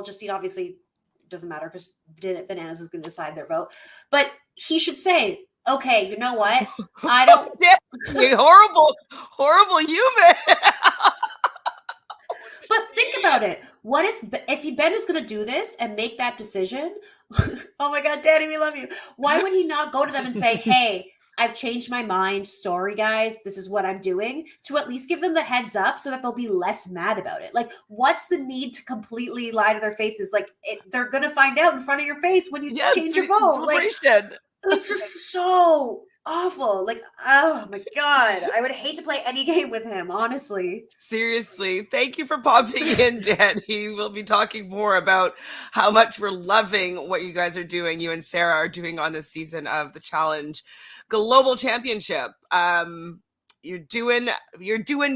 Justine obviously doesn't matter because Bananas is going to decide their vote. But he should say, okay, you know what? I don't. Yeah, horrible human. But think about it. What if Ben is going to do this and make that decision? Oh my God, Danny, we love you. Why would he not go to them and say, hey, I've changed my mind. Sorry, guys. This is what I'm doing, to at least give them the heads up so that they'll be less mad about it. Like, what's the need to completely lie to their faces? Like, they're going to find out in front of your face when you change your vote. Like, Deliberation. it's just so awful. Like, oh my God. I would hate to play any game with him, honestly. Seriously, thank you for popping in, Danny. We'll be talking more about how much we're loving what you guys are doing, you and Sarah are doing on this season of the Challenge Global Championship. You're doing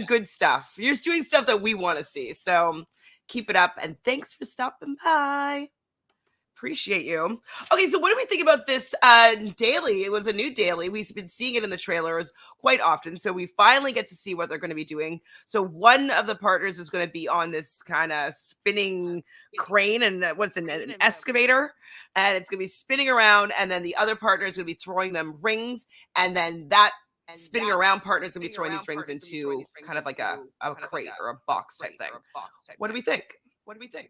good stuff. You're doing stuff that we want to see. So keep it up, and thanks for stopping by. Appreciate you. Okay, so what do we think about this daily? It was a new daily. We've been seeing it in the trailers quite often. So we finally get to see what they're going to be doing. So one of the partners is going to be on this kind of spinning crane, and what's an excavator, and it's going to be spinning around. And then the other partner is going to be throwing them rings, and then that spinning around partner is going to be throwing these rings into kind of like a crate or a box type thing. What do we think?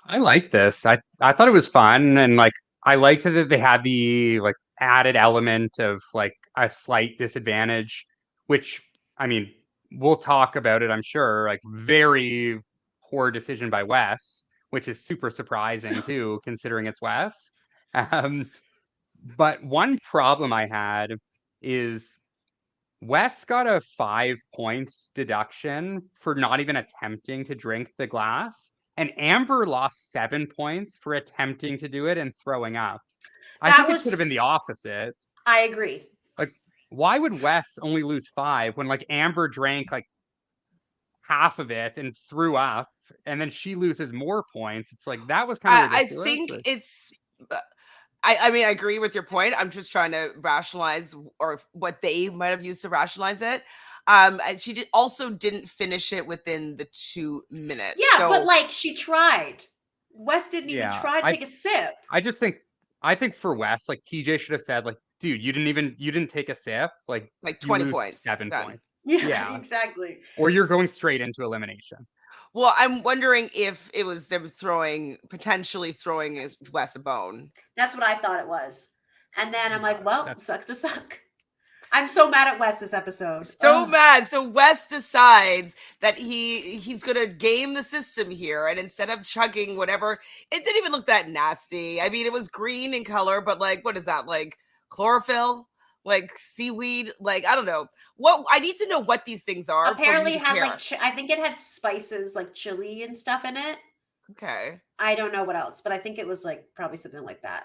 I like this. I thought it was fun, and like I liked that they had the like added element of like a slight disadvantage, which I mean, we'll talk about it, I'm sure. Like very poor decision by Wes, which is super surprising too, considering it's Wes. Um, but one problem I had is Wes got a 5 points deduction for not even attempting to drink the glass, and Amber lost 7 points for attempting to do it and throwing up. I think it should have been the opposite. I agree. Like, why would Wes only lose 5 when like Amber drank like half of it and threw up, and then she loses more points? It's like that was kind of ridiculous. I think it's. I mean, I agree with your point. I'm just trying to rationalize, or what they might have used to rationalize it. And she also didn't finish it within the 2 minutes. Yeah, but like she tried. Wes didn't even try to take a sip. I think for Wes, like TJ should have said, like, dude, you didn't take a sip, like 20 points, 7 done. points. Yeah, exactly. Or you're going straight into elimination. Well, I'm wondering if it was them potentially throwing Wes a bone. That's what I thought it was. And then I'm like, well, sucks to suck. I'm so mad at Wes this episode. So mad. So Wes decides that he's going to game the system here. And instead of chugging whatever, it didn't even look that nasty. I mean, it was green in color, but like, what is that? Like chlorophyll? Like seaweed? Like, I don't know. What I need to know what these things are. Apparently it had like, I think it had spices like chili and stuff in it. Okay. I don't know what else, but I think it was like probably something like that.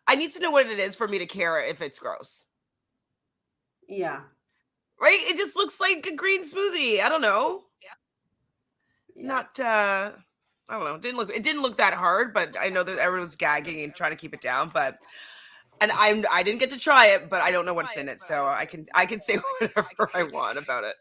I need to know what it is for me to care if it's gross. Yeah. Right? It just looks like a green smoothie. I don't know. Yeah. Not I don't know. It didn't look that hard, but I know that everyone was gagging and trying to keep it down. But And I didn't get to try it, but I don't know what's in it, so I can say whatever I want about it.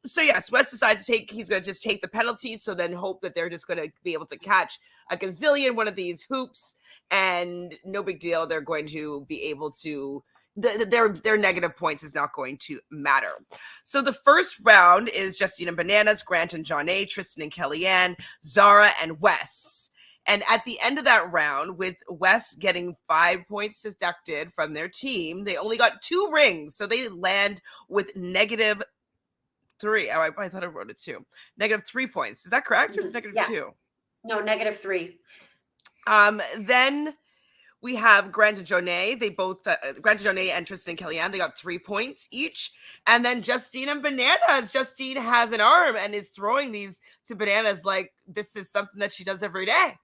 So yes, Wes decides to he's going to just take the penalties, so then hope that they're just going to be able to catch a gazillion one of these hoops, and no big deal. They're going to be able to. Their negative points is not going to matter. So the first round is Justine and Bananas, Grant and John A, Tristan and Kellyanne, Zara and Wes. And at the end of that round, with Wes getting 5 points deducted from their team, they only got 2 rings. So they land with -3. Oh, I thought I wrote it 2. -3 points. Is that correct? Or is it -2? No, -3. Then we have Grant and Jonay. They both, Grant and Jonay and Tristan and Kellyanne, they got 3 points each. And then Justine and Bananas. Justine has an arm and is throwing these to Bananas like this is something that she does every day.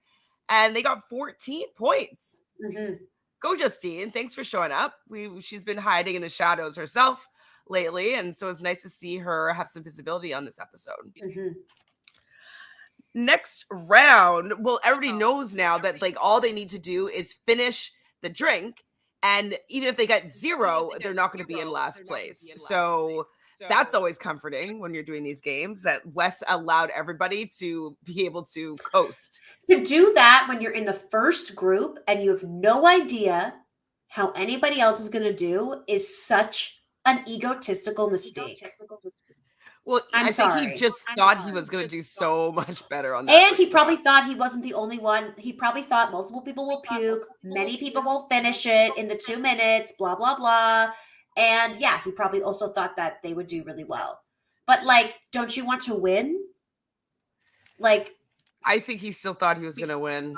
And they got 14 points. Mm-hmm. Go, Justine. Thanks for showing up. She's been hiding in the shadows herself lately, and so it's nice to see her have some visibility on this episode. Mm-hmm. Next round, well, everybody knows now that like all they need to do is finish the drink, and even if they get 0, they're not going to be in last place. So that's always comforting when you're doing these games, that Wes allowed everybody to be able to coast. To do that when you're in the first group and you have no idea how anybody else is going to do is such an egotistical mistake. Well, I think he just thought he was going to do so much better on that. And he probably thought he wasn't the only one. He probably thought multiple people will puke. Many people won't finish it in the 2 minutes, blah, blah, blah. And yeah, he probably also thought that they would do really well. But like, don't you want to win? Like, I think he still thought he was going to win.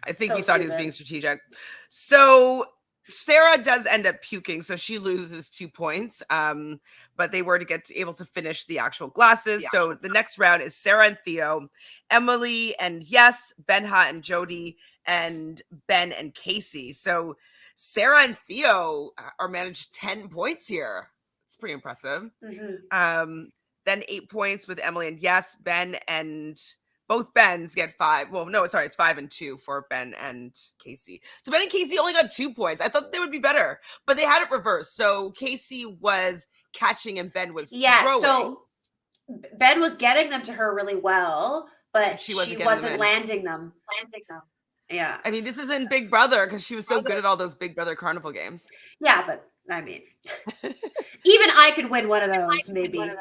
I think he thought he was being strategic. So Sarah does end up puking, so she loses 2 points. But they were able to finish the actual glasses. So the next round is Sarah and Theo, Emily and Yes, Benha and Jody, and Ben and Casey. So Sarah and Theo are managed 10 points here. It's pretty impressive. Mm-hmm. Then 8 points with Emily and Yes, Ben and both Bens get 5. Well, no, sorry, it's 5 and 2 for Ben and Casey. So Ben and Casey only got 2 points. I thought they would be better, but they had it reversed. So Casey was catching and Ben was throwing. So Ben was getting them to her really well, but she wasn't landing them. Yeah. I mean, this isn't Big Brother because she was so good at all those Big Brother carnival games. Yeah, but I mean, even I could win one of those, maybe.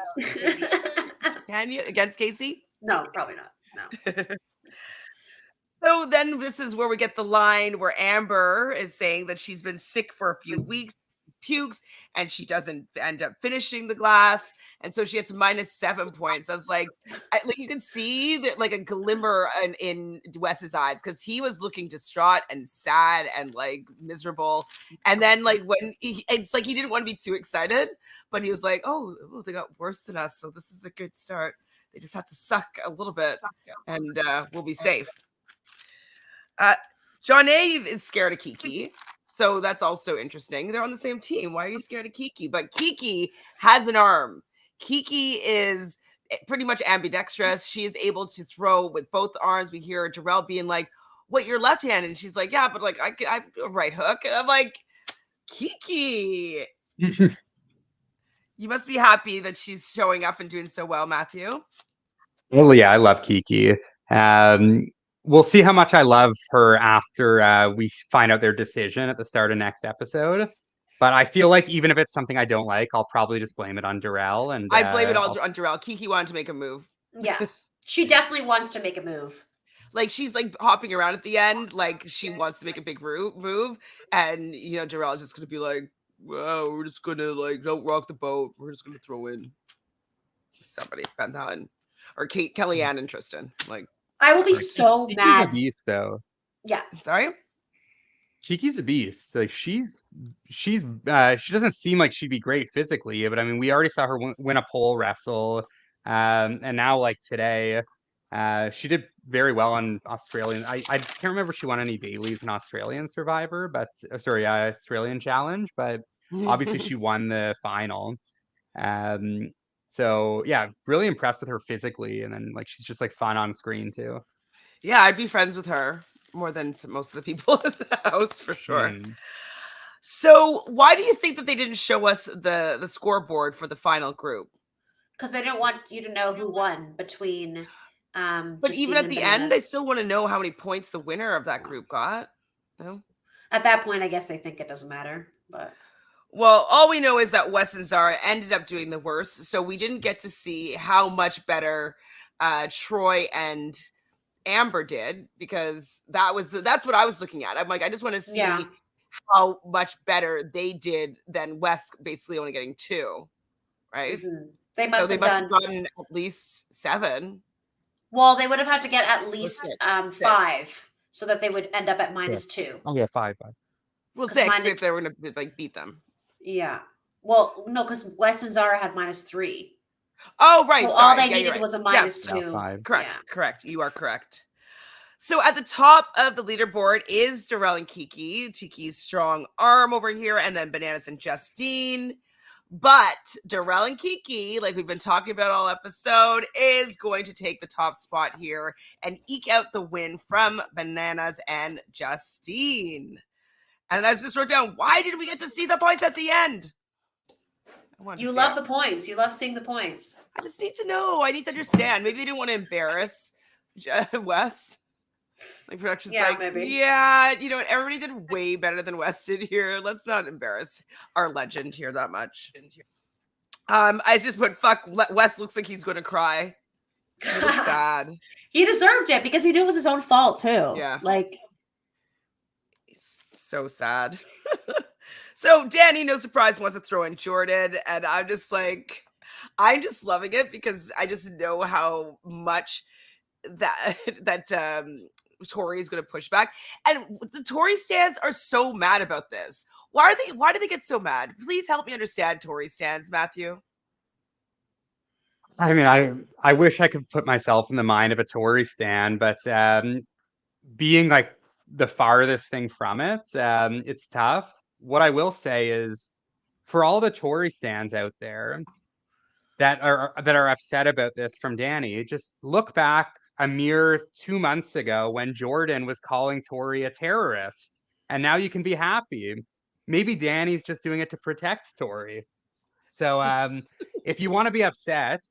Can you? Against Casey? No, probably not. No. So then this is where we get the line where Amber is saying that she's been sick for a few weeks, pukes, and she doesn't end up finishing the glass. And so she gets -7 points. I was like you can see that like a glimmer in Wes's eyes because he was looking distraught and sad and like miserable. And then like when it's like he didn't want to be too excited, but he was like, oh, they got worse than us. So this is a good start. They just have to suck a little bit and we'll be safe. John A is scared of Kiki. So that's also interesting. They're on the same team. Why are you scared of Kiki? But Kiki has an arm. Kiki is pretty much ambidextrous. She is able to throw with both arms. We hear Darrell being like, what, you're left-handed? And she's like, yeah, but like I a right hook. And I'm like, Kiki. You must be happy that she's showing up and doing so well, Matthew. Well, yeah, I love Kiki. We'll see how much I love her after we find out their decision at the start of next episode. But I feel like even if it's something I don't like, I'll probably just blame it on Darrell. And I blame it all on Darrell. Kiki wanted to make a move. Yeah, she definitely wants to make a move. Like she's like hopping around at the end, like she wants to make a big move, and you know Darrell is just gonna be like, "Well, we're just gonna like don't rock the boat. We're just gonna throw in somebody, Benhan or Kellyanne and Tristan." Like, I will be so mad. Kiki's a beast, though. Yeah, sorry. Kiki's a beast. Like she doesn't seem like she'd be great physically, but I mean, we already saw her win a pole wrestle, and now like today, she did very well on Australian. I can't remember if she won any dailies in Australian Survivor, but Australian Challenge, but obviously she won the final. So yeah, really impressed with her physically, and then like she's just like fun on screen too. Yeah, I'd be friends with her. more than most of the people in the house for sure. Hmm. So why do you think that they didn't show us the scoreboard for the final group? Because they didn't want you to know who won between But even Justine at and the end, they Bananas. still want to know how many points the winner of that group got. No? At that point, I guess they think it doesn't matter. But Well, all we know is that Wes and Zara ended up doing the worst, so we didn't get to see how much better Troy and Amber did, because that's what I was looking at. I'm like, I just want to see yeah, how much better they did than Wes basically only getting 2, right? they So must they have must have done. gotten at least 7 Well, they would have had to get at or least 6. 5 so that they would end up at Six. -2. Oh yeah, five. Well, Because 6 if they were going to like beat them. yeah. Well, no, because Wes and Zara had -3. Oh, right. So all Sorry. they Yeah, you're needed right. was a Yeah, -2. 5. correct. Yeah. Correct. You are correct. So at the top of the leaderboard is Darrell and Kiki. Tiki's strong arm over here, and then Bananas and Justine. But Darrell and Kiki, like we've been talking about all episode, is going to take the top spot here and eke out the win from Bananas and Justine. And I just wrote down, why did we get to see the points at the end? You love the points. You love seeing the points. I just need to know. I need to understand. Maybe they didn't want to embarrass Wes. Like production's Yeah, like, maybe. yeah, you know what? Everybody did way better than Wes did here. Let's not embarrass our legend here that much. I just put fuck. Wes looks like he's going to cry. He looks sad. He deserved it because he knew it was his own fault too. Yeah. Like, He's so sad. So Danny, no surprise, wants to throw in Jordan, and I'm just loving it because I just know how much that Tori is going to push back, and the Tori stands are so mad about this. Why do they get so mad? Please help me understand Tori stands, Matthew. I mean, I wish I could put myself in the mind of a Tory stan, but being like the farthest thing from it, it's tough. What I will say is, for all the Tory stans out there that are upset about this from Danny, just look back a mere 2 months ago when Jordan was calling Tori a terrorist, and now you can be happy. Maybe Danny's just doing it to protect Tori. So if you want to be upset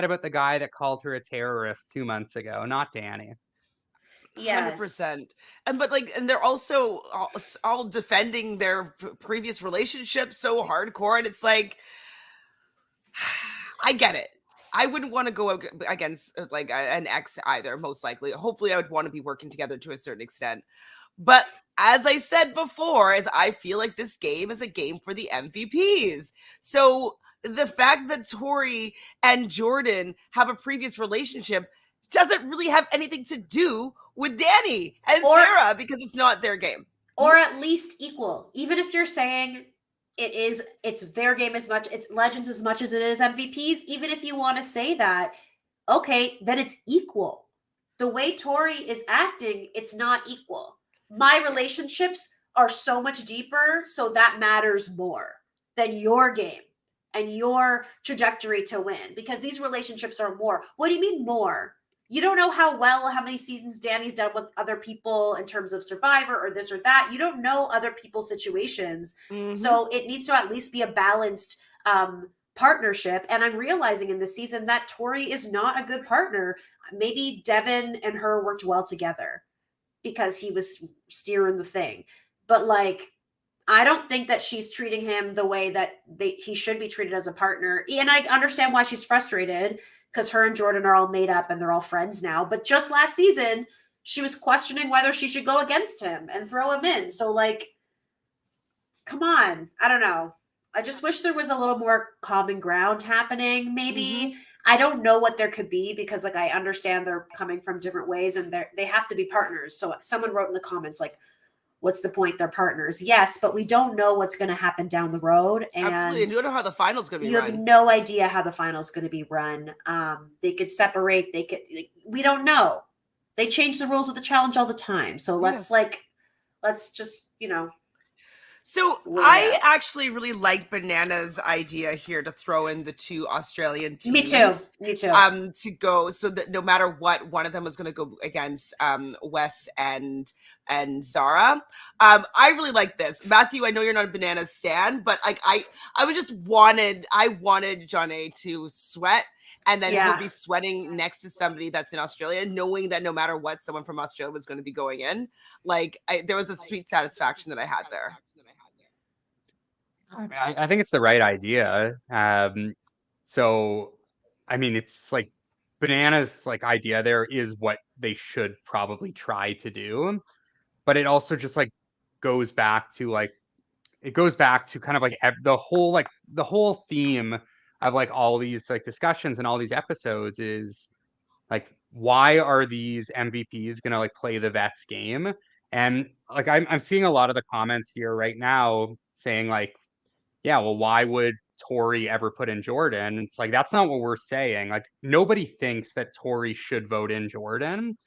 about the guy that called her a terrorist 2 months ago, not Danny. yes. 100%. And they're also all defending their previous relationship so hardcore, and it's like, I get it. I wouldn't want to go against like an ex either, most likely. Hopefully I would want to be working together to a certain extent. But as I said before, as I feel like this game is a game for the MVPs. So the fact that Tori and Jordan have a previous relationship doesn't really have anything to do with Danny and Sarah, because it's not their game. Or at least equal. Even if you're saying it's their game as much, it's Legends as much as it is MVPs, even if you want to say that, okay, then it's equal. The way Tori is acting, it's not equal. My relationships are so much deeper, so that matters more than your game and your trajectory to win, because these relationships are more. What do you mean more? You don't know how many seasons Danny's done with other people in terms of Survivor or this or that. You don't know other people's situations. Mhm. So it needs to at least be a balanced partnership. And I'm realizing in this season that Tori is not a good partner. Maybe Devin and her worked well together because he was steering the thing. But like, I don't think that she's treating him the way that he should be treated as a partner. And I understand why she's frustrated, because her and Jordan are all made up and they're all friends now. But just last season, she was questioning whether she should go against him and throw him in. So like, come on. I don't know. I just wish there was a little more common ground happening. Maybe. I don't know what there could be, because like I understand they're coming from different ways and they have to be partners. So someone wrote in the comments like, what's the point? They're partners. Yes, but we don't know what's going to happen down the road. And Absolutely. And you don't know how the final's going to be you run. have no idea how the final's going to be run. They could separate. We don't know. They change the rules of the challenge all the time. So let's just, So I actually really like Banana's idea here to throw in the 2 Australian teams. Me too. To go so that no matter what, one of them was going to go against Wes and Zara. I really like this. Matthew, I know you're not a Bananas stan, but like I wanted Johnny to sweat. And then he'll be sweating next to somebody that's in Australia, knowing that no matter what, someone from Australia was going to be going in. Like there was a sweet satisfaction that I had there. I think it's the right idea. So, I mean, it's like Banana's like idea there is what they should probably try to do, but it also just like goes back to like it goes back to kind of like the whole theme of like all these like discussions and all these episodes is like why are these MVPs gonna like play the vets game? And like I'm seeing a lot of the comments here right now saying like, yeah, well, why would Tori ever put in Jordan? It's like that's not what we're saying. Like nobody thinks that Tori should vote in Jordan.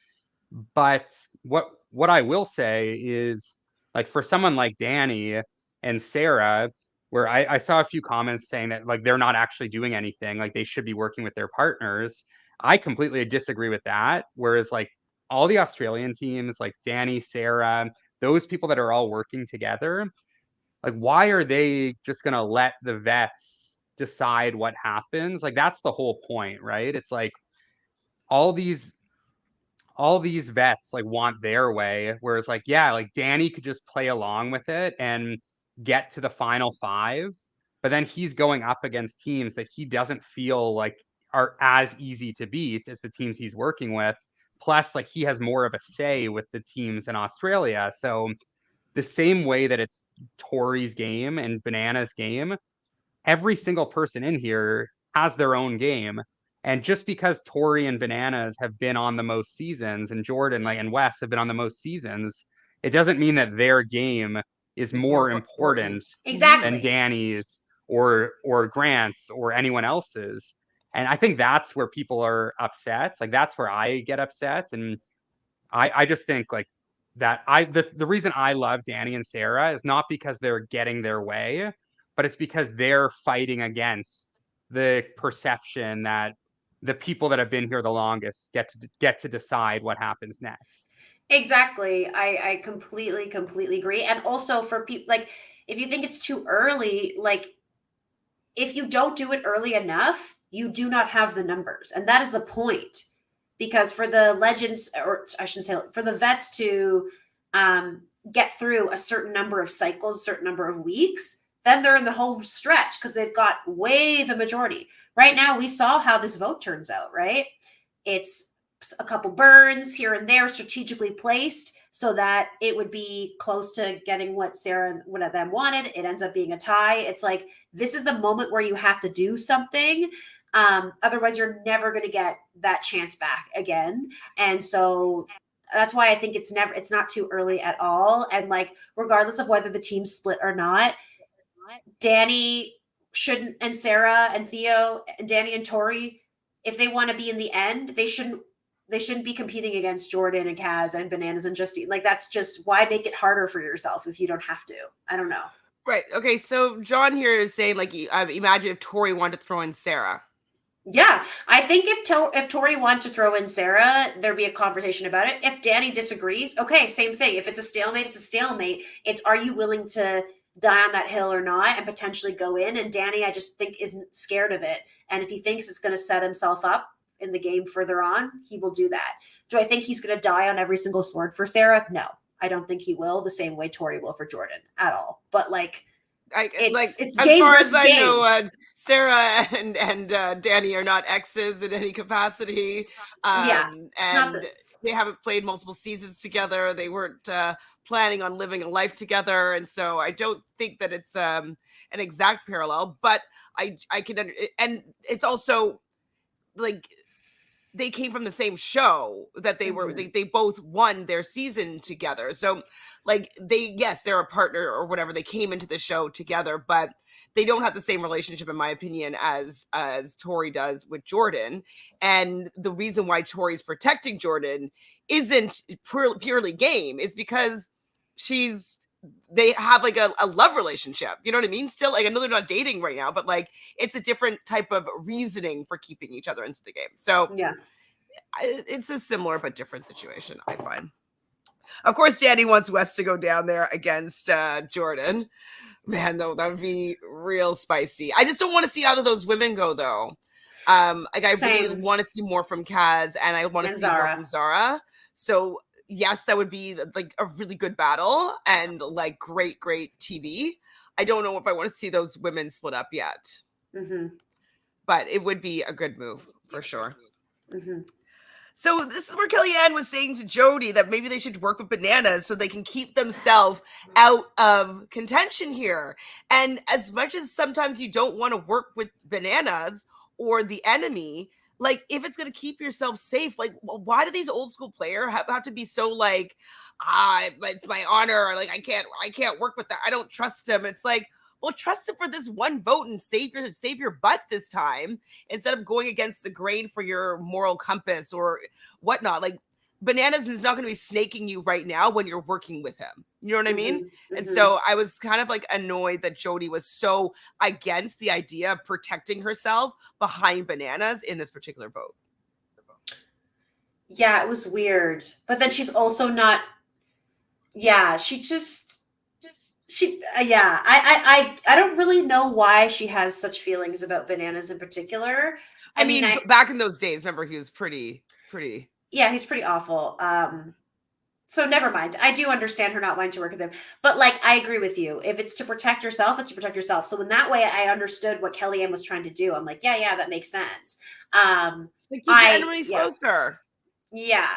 But what I will say is like for someone like Danny and Sarah, where I saw a few comments saying that like they're not actually doing anything, like they should be working with their partners. I completely disagree with that. Whereas like all the Australian teams, like Danny, Sarah, those people that are all working together, like why are they just gonna let the vets decide what happens? Like that's the whole point, right? It's like all these all these vets like want their way, whereas like yeah, like Danny could just play along with it and get to the final 5, but then he's going up against teams that he doesn't feel like are as easy to beat as the teams he's working with. Plus like he has more of a say with the teams in Australia. So the same way that it's Tori's game and Banana's game, every single person in here has their own game. And just because Tori and Bananas have been on the most seasons and Jordan like and Wes have been on the most seasons, it doesn't mean that their game is more important than Danny's or Grant's or anyone else's. And I think that's where people are upset. Like that's where I get upset. And I just think like that the reason I love Danny and Sarah is not because they're getting their way, but it's because they're fighting against the perception that the people that have been here the longest get to decide what happens next. Exactly. I completely agree. And also for people like if you think it's too early, like if you don't do it early enough, you do not have the numbers. And that is the point. Because for the legends, or I shouldn't say for the vets to get through a certain number of cycles, a certain number of weeks, then they're in the home stretch because they've got way the majority. Right now, we saw how this vote turns out, right? It's a couple burns here and there strategically placed so that it would be close to getting what Sarah and one of them wanted. It ends up being a tie. It's like, this is the moment where you have to do something. Otherwise, you're never going to get that chance back again. And so that's why I think it's not too early at all. And like, regardless of whether the team's split or not, Danny shouldn't, and Sarah and Theo and Danny and Tori, if they want to be in the end, they shouldn't be competing against Jordan and Kaz and Bananas and Justine. Like, that's just why make it harder for yourself if you don't have to. I don't know. Right. Okay. So John here is saying, like, imagine if Tori wanted to throw in Sarah. Yeah, I think if Tori wanted to throw in Sarah, there'd be a conversation about it. If Danny disagrees, okay, same thing. If it's a stalemate, it's a stalemate. It's, are you willing to die on that hill or not and potentially go in? And Danny, I just think, isn't scared of it. And if he thinks it's going to set himself up in the game further on, he will do that. Do I think he's going to die on every single sword for Sarah? No, I don't think he will, the same way Tori will for Jordan at all. But like, it's as game far as I game. know, Sarah and Danny are not exes in any capacity. And they haven't played multiple seasons together. They weren't planning on living a life together, and so I don't think that it's an exact parallel. But I can, and it's also like they came from the same show that they were. They both won their season together, so. Like they're a partner or whatever. They came into the show together, but they don't have the same relationship, in my opinion, as Tori does with Jordan. And the reason why Tori's protecting Jordan isn't purely game. It's because she's they have like a love relationship. You know what I mean? Still, like, I know they're not dating right now, but like it's a different type of reasoning for keeping each other into the game. So Yeah. it's a similar but different situation, I find. Of course, Danny wants West to go down there against Jordan. Man, though, that would be real spicy. I just don't want to see either of those women go, though. Like, I really Same. want to see more from Kaz, and I want to And see more Zara. from Zara. So, yes, that would be like a really good battle and like great TV. I don't know if I want to see those women split up yet, but it would be a good move for sure. So this is where Kellyanne was saying to Jody that maybe they should work with Bananas so they can keep themselves out of contention here. And as much as sometimes you don't want to work with Bananas or the enemy, like, if it's going to keep yourself safe, like, why do these old school players have to be so like, it's my honor, like I can't work with that, I don't trust him? It's like, well, trust him for this one vote and save your butt this time, instead of going against the grain for your moral compass or whatnot. Like, Bananas is not going to be snaking you right now when you're working with him. You know what I mean? And so I was kind of like annoyed that Jody was so against the idea of protecting herself behind Bananas in this particular vote. Yeah, it was weird. But then she's also not. Yeah, I don't really know why she has such feelings about Bananas in particular. I mean, back in those days, remember, he was pretty. Yeah, he's pretty awful. So never mind. I do understand her not wanting to work with him. But like, I agree with you. If it's to protect yourself, it's to protect yourself. So in that way, I understood what Kellyanne was trying to do. I'm like, yeah, that makes sense. It's like, keep your enemies closer. Yeah.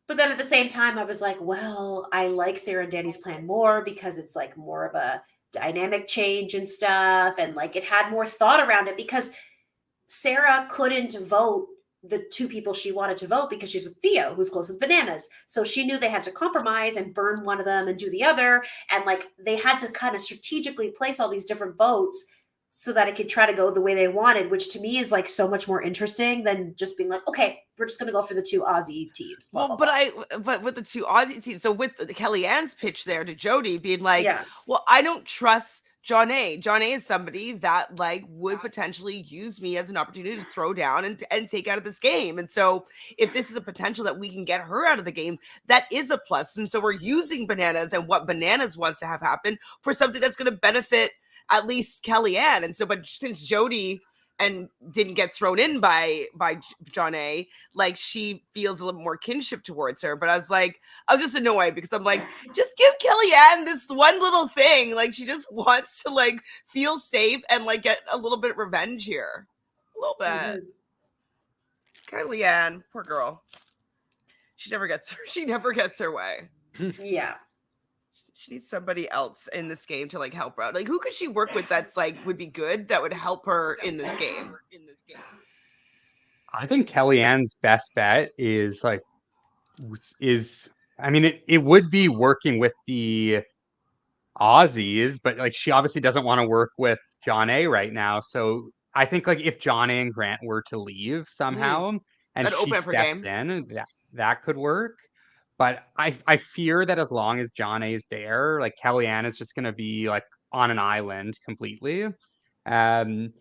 But then at the same time, I was like, well, I like Sarah and Danny's plan more because it's like more of a dynamic change and stuff. And like, it had more thought around it because Sarah couldn't vote the two people she wanted to vote because she's with Theo, who's close with Bananas. So she knew they had to compromise and burn one of them and do the other. And like, they had to kind of strategically place all these different votes so that it could try to go the way they wanted, which to me is like so much more interesting than just being like, okay, we're just going to go for the two Aussie teams. Blah, blah, blah. But with the two Aussie teams, so with Kellyanne's pitch there to Jody being like, well, I don't trust John A. John A is somebody that like would potentially use me as an opportunity to throw down and take out of this game. And so if this is a potential that we can get her out of the game, that is a plus. And so we're using Bananas and what Bananas wants to have happen for something that's going to benefit at least Kellyanne. And so, but since Jody and didn't get thrown in by John A, like, she feels a little more kinship towards her. But I was just annoyed because I'm like, just give Kellyanne this one little thing. Like, she just wants to like feel safe and like get a little bit of revenge here. A little bit. Kellyanne, poor girl. She never gets her way. Yeah. She needs somebody else in this game to like help her out. Like, who could she work with that's like would be good that would help her in this game? I think Kellyanne's best bet is I mean, it would be working with the Aussies, but like, she obviously doesn't want to work with John A right now. So I think like if John A and Grant were to leave somehow and That'd she steps in, that could work. But I fear that as long as John A is there, like, Kellyanne is just going to be like on an island completely. Because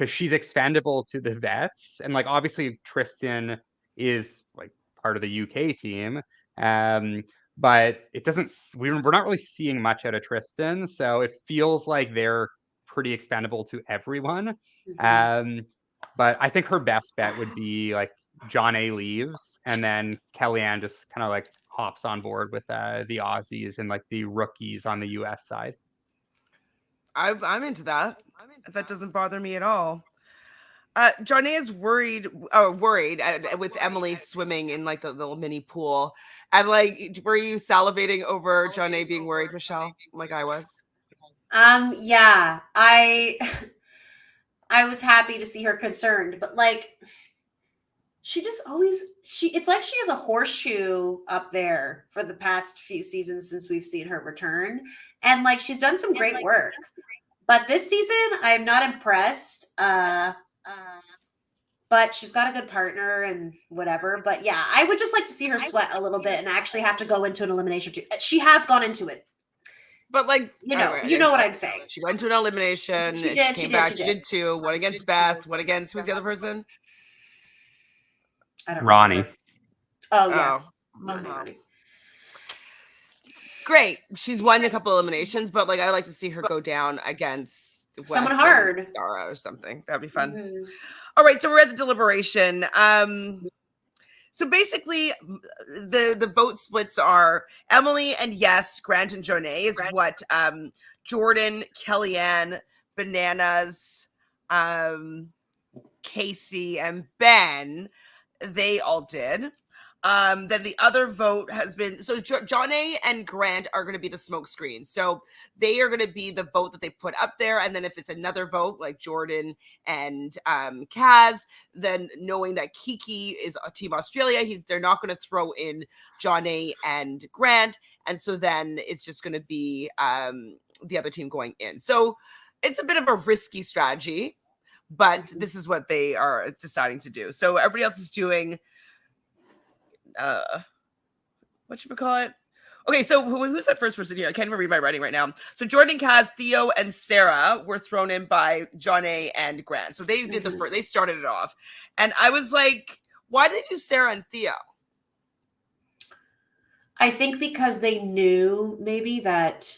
she's expendable to the vets. And like, obviously Tristan is like part of the UK team. But it doesn't, we're not really seeing much out of Tristan. So it feels like they're pretty expendable to everyone. But I think her best bet would be like John A leaves and then Kellyanne just kind of like hops on board with the Aussies and like the rookies on the US side. I'm into that. That doesn't bother me at all. John A is worried with Emily swimming in like the little mini pool. And like, were you salivating over John A being worried, Michelle, like I was? Yeah, I was happy to see her concerned, but like, she just always, it's like she has a horseshoe up there for the past few seasons since we've seen her return. And like, she's done some great work, but this season I'm not impressed. But she's got a good partner and whatever. But yeah, I would just like to see her sweat a little bit and actually have to go into an elimination too. She has gone into it. But like, You know what I'm saying. She went to an elimination. She and did, She she came did, back. she She did. did two. One against Beth. One against who's the other person? I don't Ronnie. remember. Oh yeah, Oh, Ronnie. great. She's won a couple eliminations, but like I would like to see her go down against Someone Wes hard. and Dara or something. That'd be fun. Mhm. All right, so we're at the deliberation. So basically, the vote splits are Emily and yes, Grant and Jonay is what Jordan, Kellyanne, Bananas, Casey, and Ben, they all did. Then the other vote has been so Jonay and Grant are going to be the smoke screen. So they are going to be the vote that they put up there. And then if it's another vote like Jordan and Kaz, then knowing that Kiki is a Team Australia, they're not going to throw in Jonay and Grant. And so then it's just going to be the other team going in. So it's a bit of a risky strategy, but this is what they are deciding to do. So everybody else is doing what should we call it? Okay, so who's that first person here? I can't even read my writing right now. So Jordan, Kaz, Theo, and Sarah were thrown in by Jonay and Grant. So they did the first. They started it off, and I was like, "Why did they do Sarah and Theo?" I think because they knew maybe that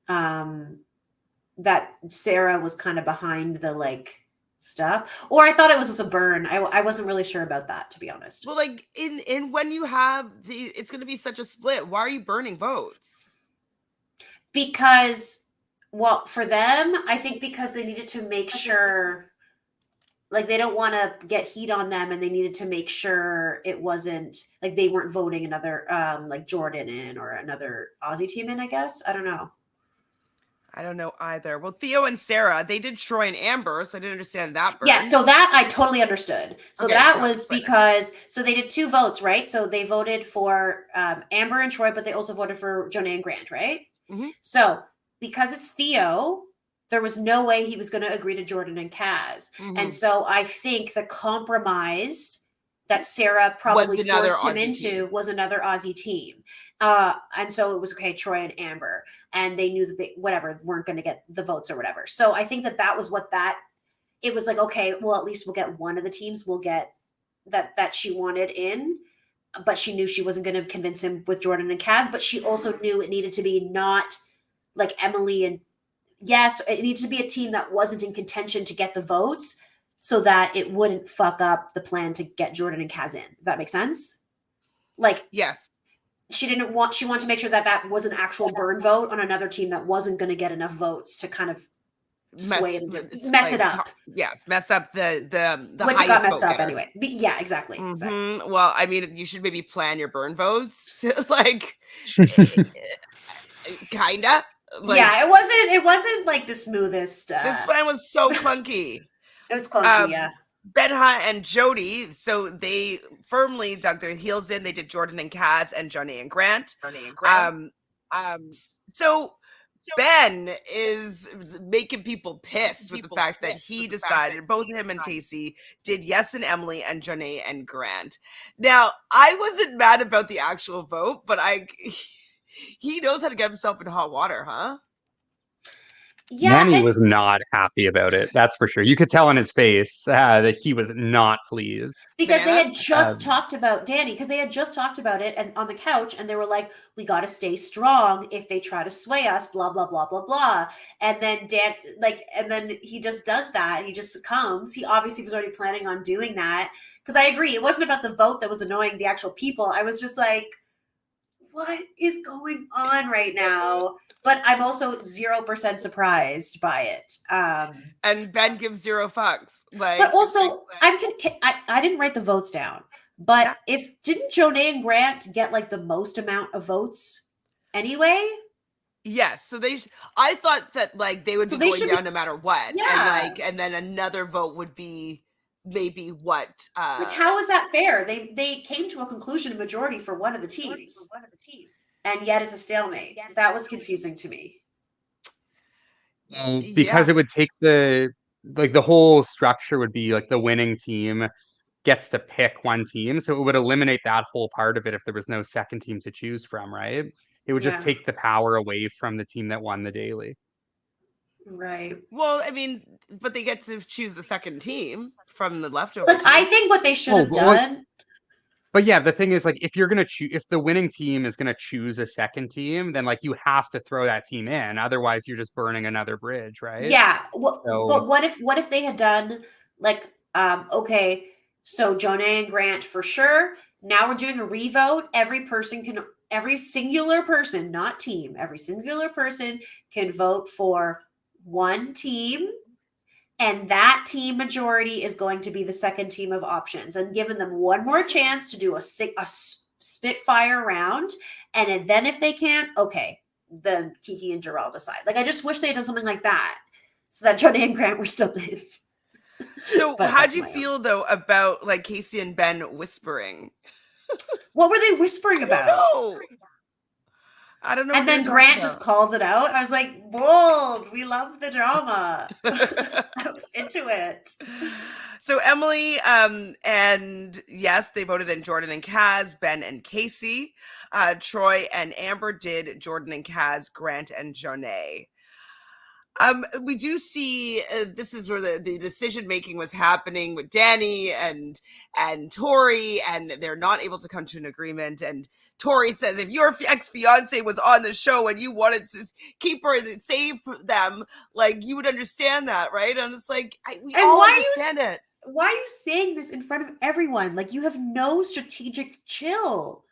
that Sarah was kind of behind the like stuff, or I thought it was just a burn. I wasn't really sure about that, to be honest. Well, like in when you have it's going to be such a split. Why are you burning votes? Because, well, for them, I think because they needed to make sure, like they don't want to get heat on them, and they needed to make sure it wasn't like they weren't voting another like Jordan in or another Aussie team in. I guess I don't know. I don't know either. Well, Theo and Sarah, they did Troy and Amber, so I didn't understand that burn. Yeah, so that I totally understood. So Okay, that good. was because, so they did two votes, right? So they voted for Amber and Troy, but they also voted for Jonay and Grant, right? Mm-hmm. So because it's Theo, there was no way he was going to agree to Jordan and Kaz. Mm-hmm. And so I think the compromise that Sarah probably forced him into was another Aussie team. And so it was, okay, Troy and Amber. And they knew that they, whatever, weren't going to get the votes or whatever. So I think that was what it was like, okay, well, at least we'll get one of the teams we'll get that she wanted in. But she knew she wasn't going to convince him with Jordan and Kaz. But she also knew it needed to be not like Emily and yes, it needed to be a team that wasn't in contention to get the votes, so that it wouldn't fuck up the plan to get Jordan and Kaz in. Does that make sense? Like, yes. She wanted to make sure that was an actual burn vote on another team that wasn't going to get enough votes to kind of mess it up. Yes, mess up the which highest got messed vote up getter. anyway. Yeah, exactly. Mm-hmm. Exactly. Well, I mean, you should maybe plan your burn votes, like, kinda. Like, yeah, it wasn't like the smoothest. This plan was so clunky. It was clunky, yeah. Benha and Jody, so they firmly dug their heels in. They did Jordan and Kaz and Jonay and Grant. So Ben is making people pissed with the fact that he decided both him and Casey did yes and Emily and Jonay and Grant. Now, I wasn't mad about the actual vote, but he knows how to get himself in hot water, huh? Yeah, Manny was not happy about it. That's for sure. You could tell on his face that he was not pleased. Because they had just talked about Danny, because they had just talked about it and on the couch, and they were like, we got to stay strong if they try to sway us, blah, blah, blah, blah, blah. And then and then he just does that. He just succumbs. He obviously was already planning on doing that. Because I agree, it wasn't about the vote that was annoying the actual people. I was just like, what is going on right now? But I'm also 0% surprised by it. And Ben gives 0 fucks. Like, but also, I didn't write the votes down. But didn't Jonay and Grant get like the most amount of votes anyway? Yes. So I thought that like they would be going down no matter what. Yeah. And then another vote would be maybe what like, how is that fair? They came to a conclusion majority for one of the teams. And yet it's a stalemate. That was confusing to me. Because it would take the whole structure would be like the winning team gets to pick one team. So it would eliminate that whole part of it if there was no second team to choose from, right? It would just Yeah. take the power away from the team that won the daily. Right. Well, I mean, but they get to choose the second team from the leftover Look, team. I think what they should have done. But yeah, the thing is, like, if you're gonna choose, if the winning team is gonna choose a second team, then like you have to throw that team in. Otherwise, you're just burning another bridge, right? Yeah. So But what if they had done like, okay, so Jonay and Grant for sure. Now we're doing a revote. Every singular person, not team, every singular person can vote for one team. And that team majority is going to be the second team of options, and giving them one more chance to do a spitfire round. And then if they can't, okay, then Kiki and Darrell decide. Like, I just wish they had done something like that so that Jonay and Grant were still in. So But how that's do you my own. feel though about like Casey and Ben whispering? What were they whispering about? I don't know. And what they then were Grant talking just about. calls it out. I was like, bold. We love the drama. I was into it. So Emily, and yes, they voted in Jordan and Kaz, Ben and Casey. Troy and Amber did Jordan and Kaz, Grant and Jonay. We do see this is where the decision making was happening with Danny and Tori, and they're not able to come to an agreement. And Tori says, if your ex-fiance was on the show and you wanted to keep her and save them, like, you would understand that, right? And it's like, we all understand it. Why are you saying this in front of everyone? Like, you have no strategic chill.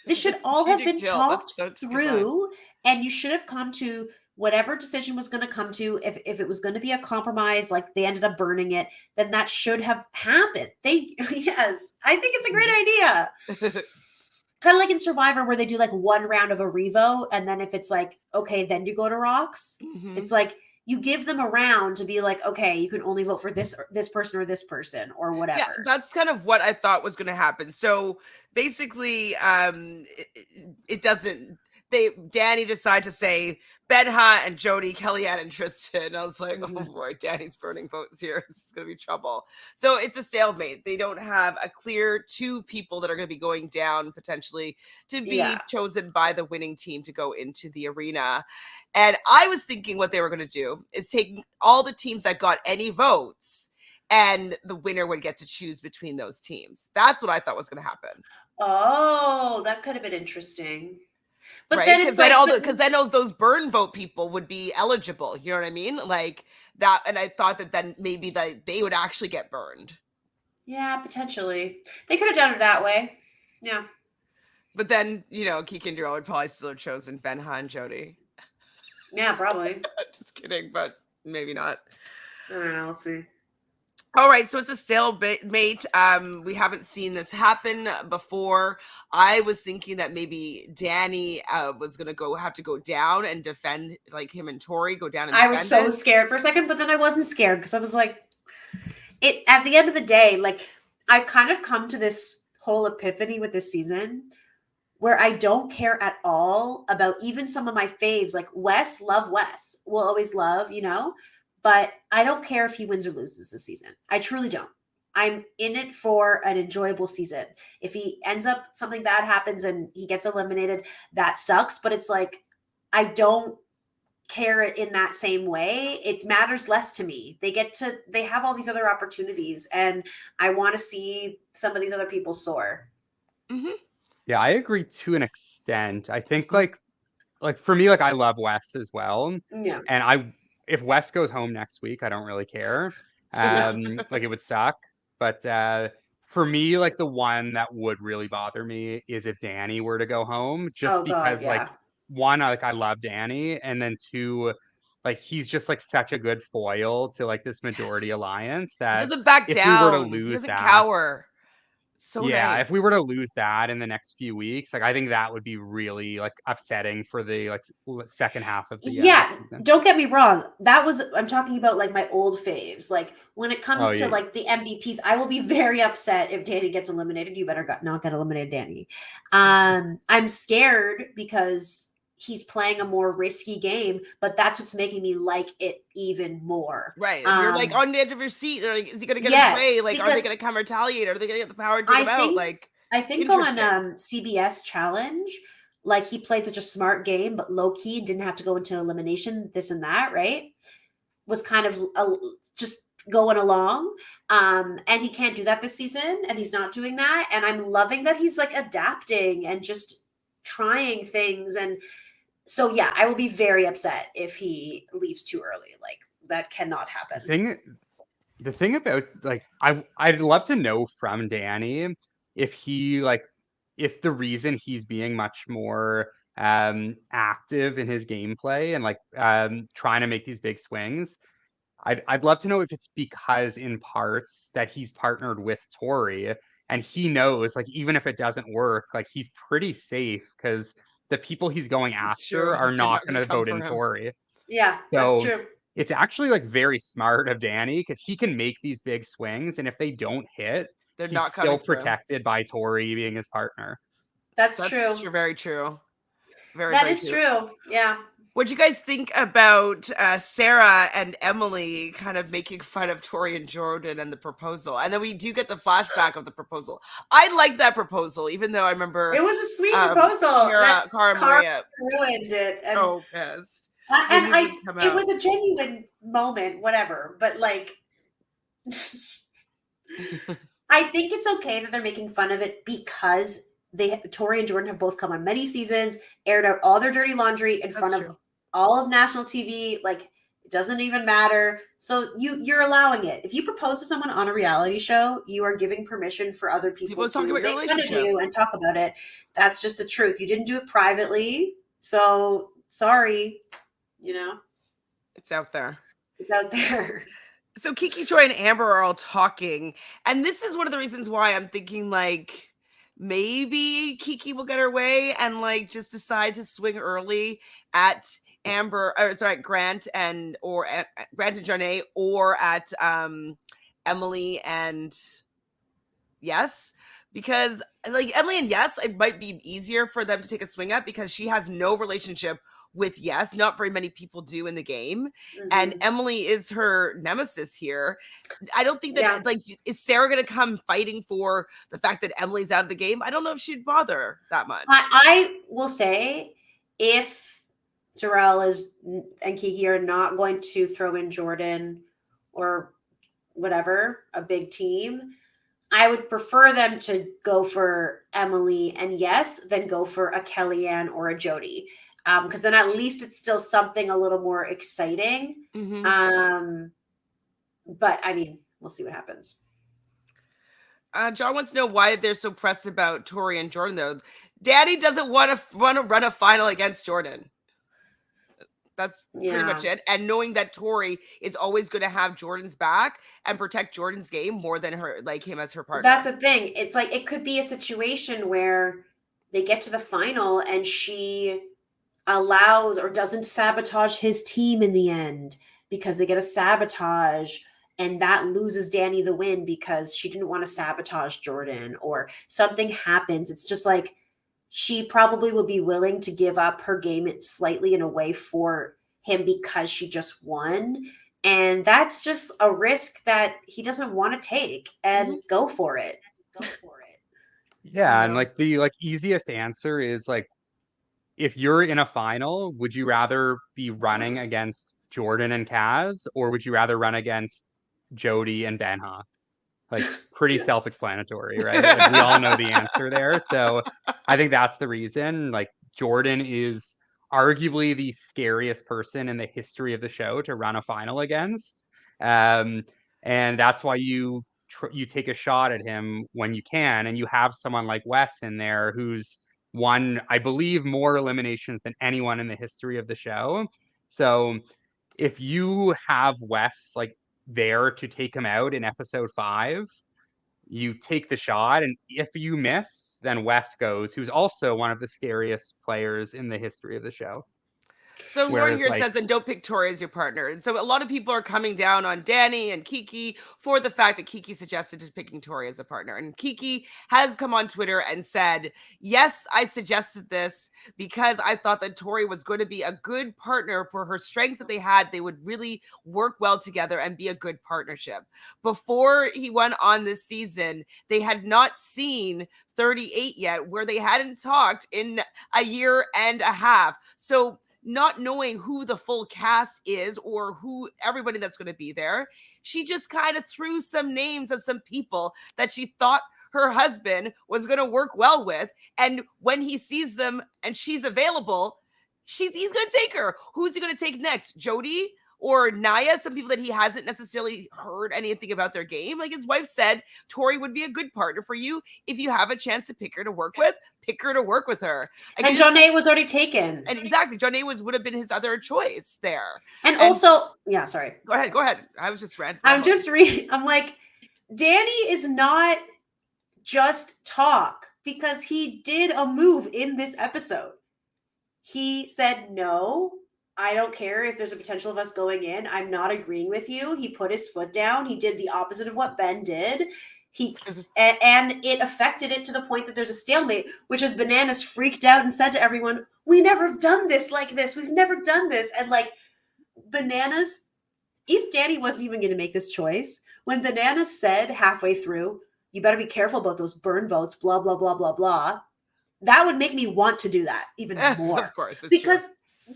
This should all have been talked through, and you should have come to whatever decision was going to come to. If it was going to be a compromise, like they ended up burning it, then that should have happened. Yes, I think it's a great idea. Kind of like in Survivor, where they do like one round of a revo, and then if it's like, okay, then you go to rocks. Mm-hmm. It's like you give them a round to be like, okay, you can only vote for this person or this person or whatever. Yeah, that's kind of what I thought was going to happen. So basically, it doesn't. Danny decided to say Benha and Jody, Kellyanne and Tristan. I was like, oh boy, Danny's burning votes here. This is going to be trouble. So it's a stalemate. They don't have a clear two people that are going to be going down potentially to be chosen by the winning team to go into the arena. And I was thinking what they were going to do is take all the teams that got any votes, and the winner would get to choose between those teams. That's what I thought was going to happen. Oh, that could have been interesting. But right? then it's because then those burn vote people would be eligible. You know what I mean? Like that. And I thought that then maybe they would actually get burned. Yeah, potentially. They could have done it that way. Yeah. But then, Kiki and Darrell would probably still have chosen Benha and Jody. Yeah, probably. Just kidding, but maybe not. I don't know. We'll see. All right, so it's a stalemate. We haven't seen this happen before. I was thinking that maybe Danny was going to have to go down and defend, like him and Tori go down and defend. I was so scared for a second, but then I wasn't scared because I was like, at the end of the day, like, I've kind of come to this whole epiphany with this season where I don't care at all about even some of my faves, like Wes, love Wes, will always love, but I don't care if he wins or loses this season. I truly don't. I'm in it for an enjoyable season. If he ends up, something bad happens and he gets eliminated, that sucks. But it's like, I don't care in that same way. It matters less to me. They have all these other opportunities, and I want to see some of these other people soar. Mm-hmm. Yeah, I agree to an extent. I think like for me, like I love Wes as well. Yeah. And if Wes goes home next week, I don't really care. Like it would suck. But for me, like the one that would really bother me is if Danny were to go home, just because like one, I love Danny, and then two, like he's just like such a good foil to like this majority alliance that he doesn't back down. We were to lose he doesn't that, cower. So nice. If we were to lose that in the next few weeks, like I think that would be really like upsetting for the like second half of the season. Don't get me wrong. I'm talking about like my old faves. Like when it comes to like the MVPs, I will be very upset if Danny gets eliminated. You better not get eliminated, Danny. I'm scared because he's playing a more risky game, but that's what's making me like it even more. Right. You're like on the edge of your seat. Or, like, is he going to get his way? Like, are they going to come retaliate? Are they going to get the power to take him out? Like, I think on CBS Challenge, like he played such a smart game, but low key didn't have to go into elimination, this and that, right? Was kind of just going along. And he can't do that this season, and he's not doing that. And I'm loving that he's like adapting and just trying things. And so, yeah, I will be very upset if he leaves too early. Like, that cannot happen. The thing about, like, I'd love to know from Danny if he, like, if the reason he's being much more active in his gameplay and like trying to make these big swings, I'd love to know if it's because in parts that he's partnered with Tori and he knows, like, even if it doesn't work, like, he's pretty safe because the people he's going It's true. after are They're not not going going to to come vote for in him. Tori. Yeah, that's So true. it's actually like very smart of Danny because he can make these big swings, and if they don't hit, They're he's not still coming through. protected by Tori being his partner. That's That's true. very true. Very, That very is true. Yeah. What do you guys think about Sarah and Emily kind of making fun of Tori and Jordan and the proposal? And then we do get the flashback of the proposal. I like that proposal, even though I remember It was a sweet proposal. Cara Cara Maria ruined it. And so pissed. and Maybe come it out. was a genuine moment, whatever. But like, I think it's okay that they're making fun of it because Tori and Jordan have both come on many seasons, aired out all their dirty laundry in front of all of national TV. Like, it doesn't even matter. So you're allowing it. If you propose to someone on a reality show, you are giving permission for other people to make fun of you and talk about it. That's just the truth. You didn't do it privately, so sorry. You know, it's out there. It's out there. So Kiki, Joy, and Amber are all talking, and this is one of the reasons why I'm thinking like maybe Kiki will get her way and like just decide to swing early at Amber, or sorry, Grant and Janae, or at Emily and Yes, because like Emily and Yes, it might be easier for them to take a swing at because she has no relationship with Yes. Not very many people do in the game. Mm-hmm. And Emily is her nemesis here. I don't think that like, is Sarah going to come fighting for the fact that Emily's out of the game? I don't know if she'd bother that much. I will say if Darrell and Kiki are not going to throw in Jordan or whatever, a big team, I would prefer them to go for Emily and Yes than go for a Kellyanne or a Jody. Because then at least it's still something a little more exciting. Mm-hmm. But I mean, we'll see what happens. John wants to know why they're so pressed about Tori and Jordan, though. Daddy doesn't want to run a final against Jordan. That's pretty much it. And knowing that Tori is always going to have Jordan's back and protect Jordan's game more than her, like him as her partner. That's the thing. It's like it could be a situation where they get to the final and she allows or doesn't sabotage his team in the end because they get a sabotage and that loses Danny the win because she didn't want to sabotage Jordan or something happens. It's just like she probably will be willing to give up her game slightly in a way for him because she just won. And that's just a risk that he doesn't want to take and go for it. Yeah. And like the easiest answer is like, if you're in a final, would you rather be running against Jordan and Kaz, or would you rather run against Jody and Benha? Like, pretty self-explanatory, right? Like, we all know the answer there. So I think that's the reason. Like, Jordan is arguably the scariest person in the history of the show to run a final against. And that's why you take a shot at him when you can. And you have someone like Wes in there who's won, I believe, more eliminations than anyone in the history of the show. So if you have Wes like there to take him out in episode 5, you take the shot, and if you miss, then Wes goes, who's also one of the scariest players in the history of the show. So Lauren Whereas, here like, says, and don't pick Tori as your partner. And so a lot of people are coming down on Danny and Kiki for the fact that Kiki suggested picking Tori as a partner. And Kiki has come on Twitter and said, yes, I suggested this because I thought that Tori was going to be a good partner for her strengths that they had. They would really work well together and be a good partnership. Before he went on this season, they had not seen 38 yet, where they hadn't talked in a year and a half. So not knowing who the full cast is or who everybody that's going to be there, she just kind of threw some names of some people that she thought her husband was going to work well with. And when he sees them and she's available, he's going to take her. Who's he going to take next? Jody or Naya? Some people that he hasn't necessarily heard anything about their game. Like his wife said, Tori would be a good partner for you. If you have a chance to pick her to work with, pick her to work with her. And Johnny was already taken. And exactly, Johnny would have been his other choice there. And also, yeah, sorry. Go ahead. I was just ranting. I'm like, Danny is not just talk, because he did a move in this episode. He said, no, I don't care if there's a potential of us going in. I'm not agreeing with you. He put his foot down. He did the opposite of what Ben did. And it affected it to the point that there's a stalemate, which is Bananas freaked out and said to everyone, we never have done this like this. We've never done this. And like Bananas, if Danny wasn't even going to make this choice, when Bananas said halfway through, you better be careful about those burn votes, blah, blah, blah, blah, blah, that would make me want to do that even more. Of course. Because,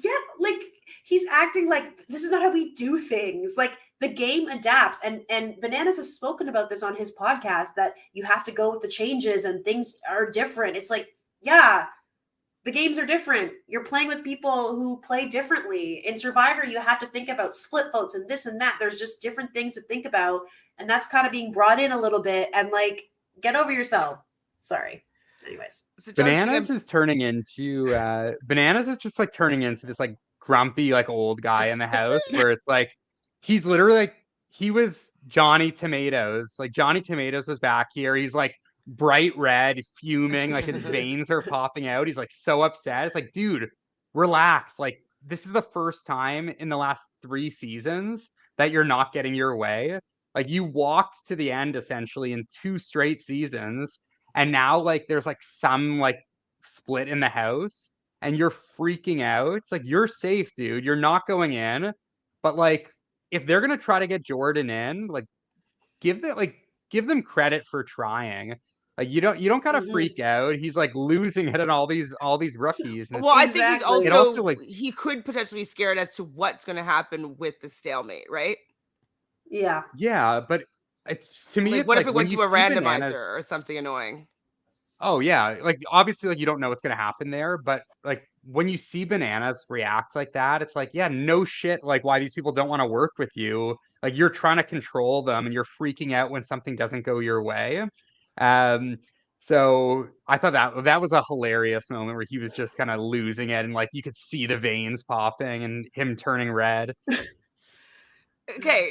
yeah, like, he's acting like this is not how we do things. Like, the game adapts. And Bananas has spoken about this on his podcast, that you have to go with the changes and things are different. It's like, yeah, the games are different. You're playing with people who play differently. In Survivor, you have to think about split votes and this and that. There's just different things to think about. And that's kind of being brought in a little bit. And like, get over yourself. Sorry. Anyways. So Bananas is turning into Bananas is just like turning into this like grumpy like old guy in the house where it's like he's literally like he was Johnny Tomatoes. Like Johnny Tomatoes was back here. He's like bright red, fuming, like his veins are popping out. He's like so upset. It's like, dude, relax. Like this is the first time in the last 3 seasons that you're not getting your way. Like you walked to the end essentially in 2 straight seasons. And now, like, there's like some like split in the house, and you're freaking out. It's like you're safe, dude. You're not going in. But like, if they're gonna try to get Jordan in, like, give them credit for trying. Like, you don't gotta freak out. He's like losing it on all these rookies. And well, I think he's also like he could potentially be scared as to what's going to happen with the stalemate, right? Yeah. Yeah, but it's to me, like, it's what like if it went to a randomizer or something annoying? Oh yeah, like obviously like you don't know what's gonna happen there, but like when you see Bananas react like that, it's like, yeah, no shit, like why these people don't want to work with you. Like you're trying to control them and you're freaking out when something doesn't go your way. So I thought that was a hilarious moment where he was just kind of losing it and like you could see the veins popping and him turning red. Okay,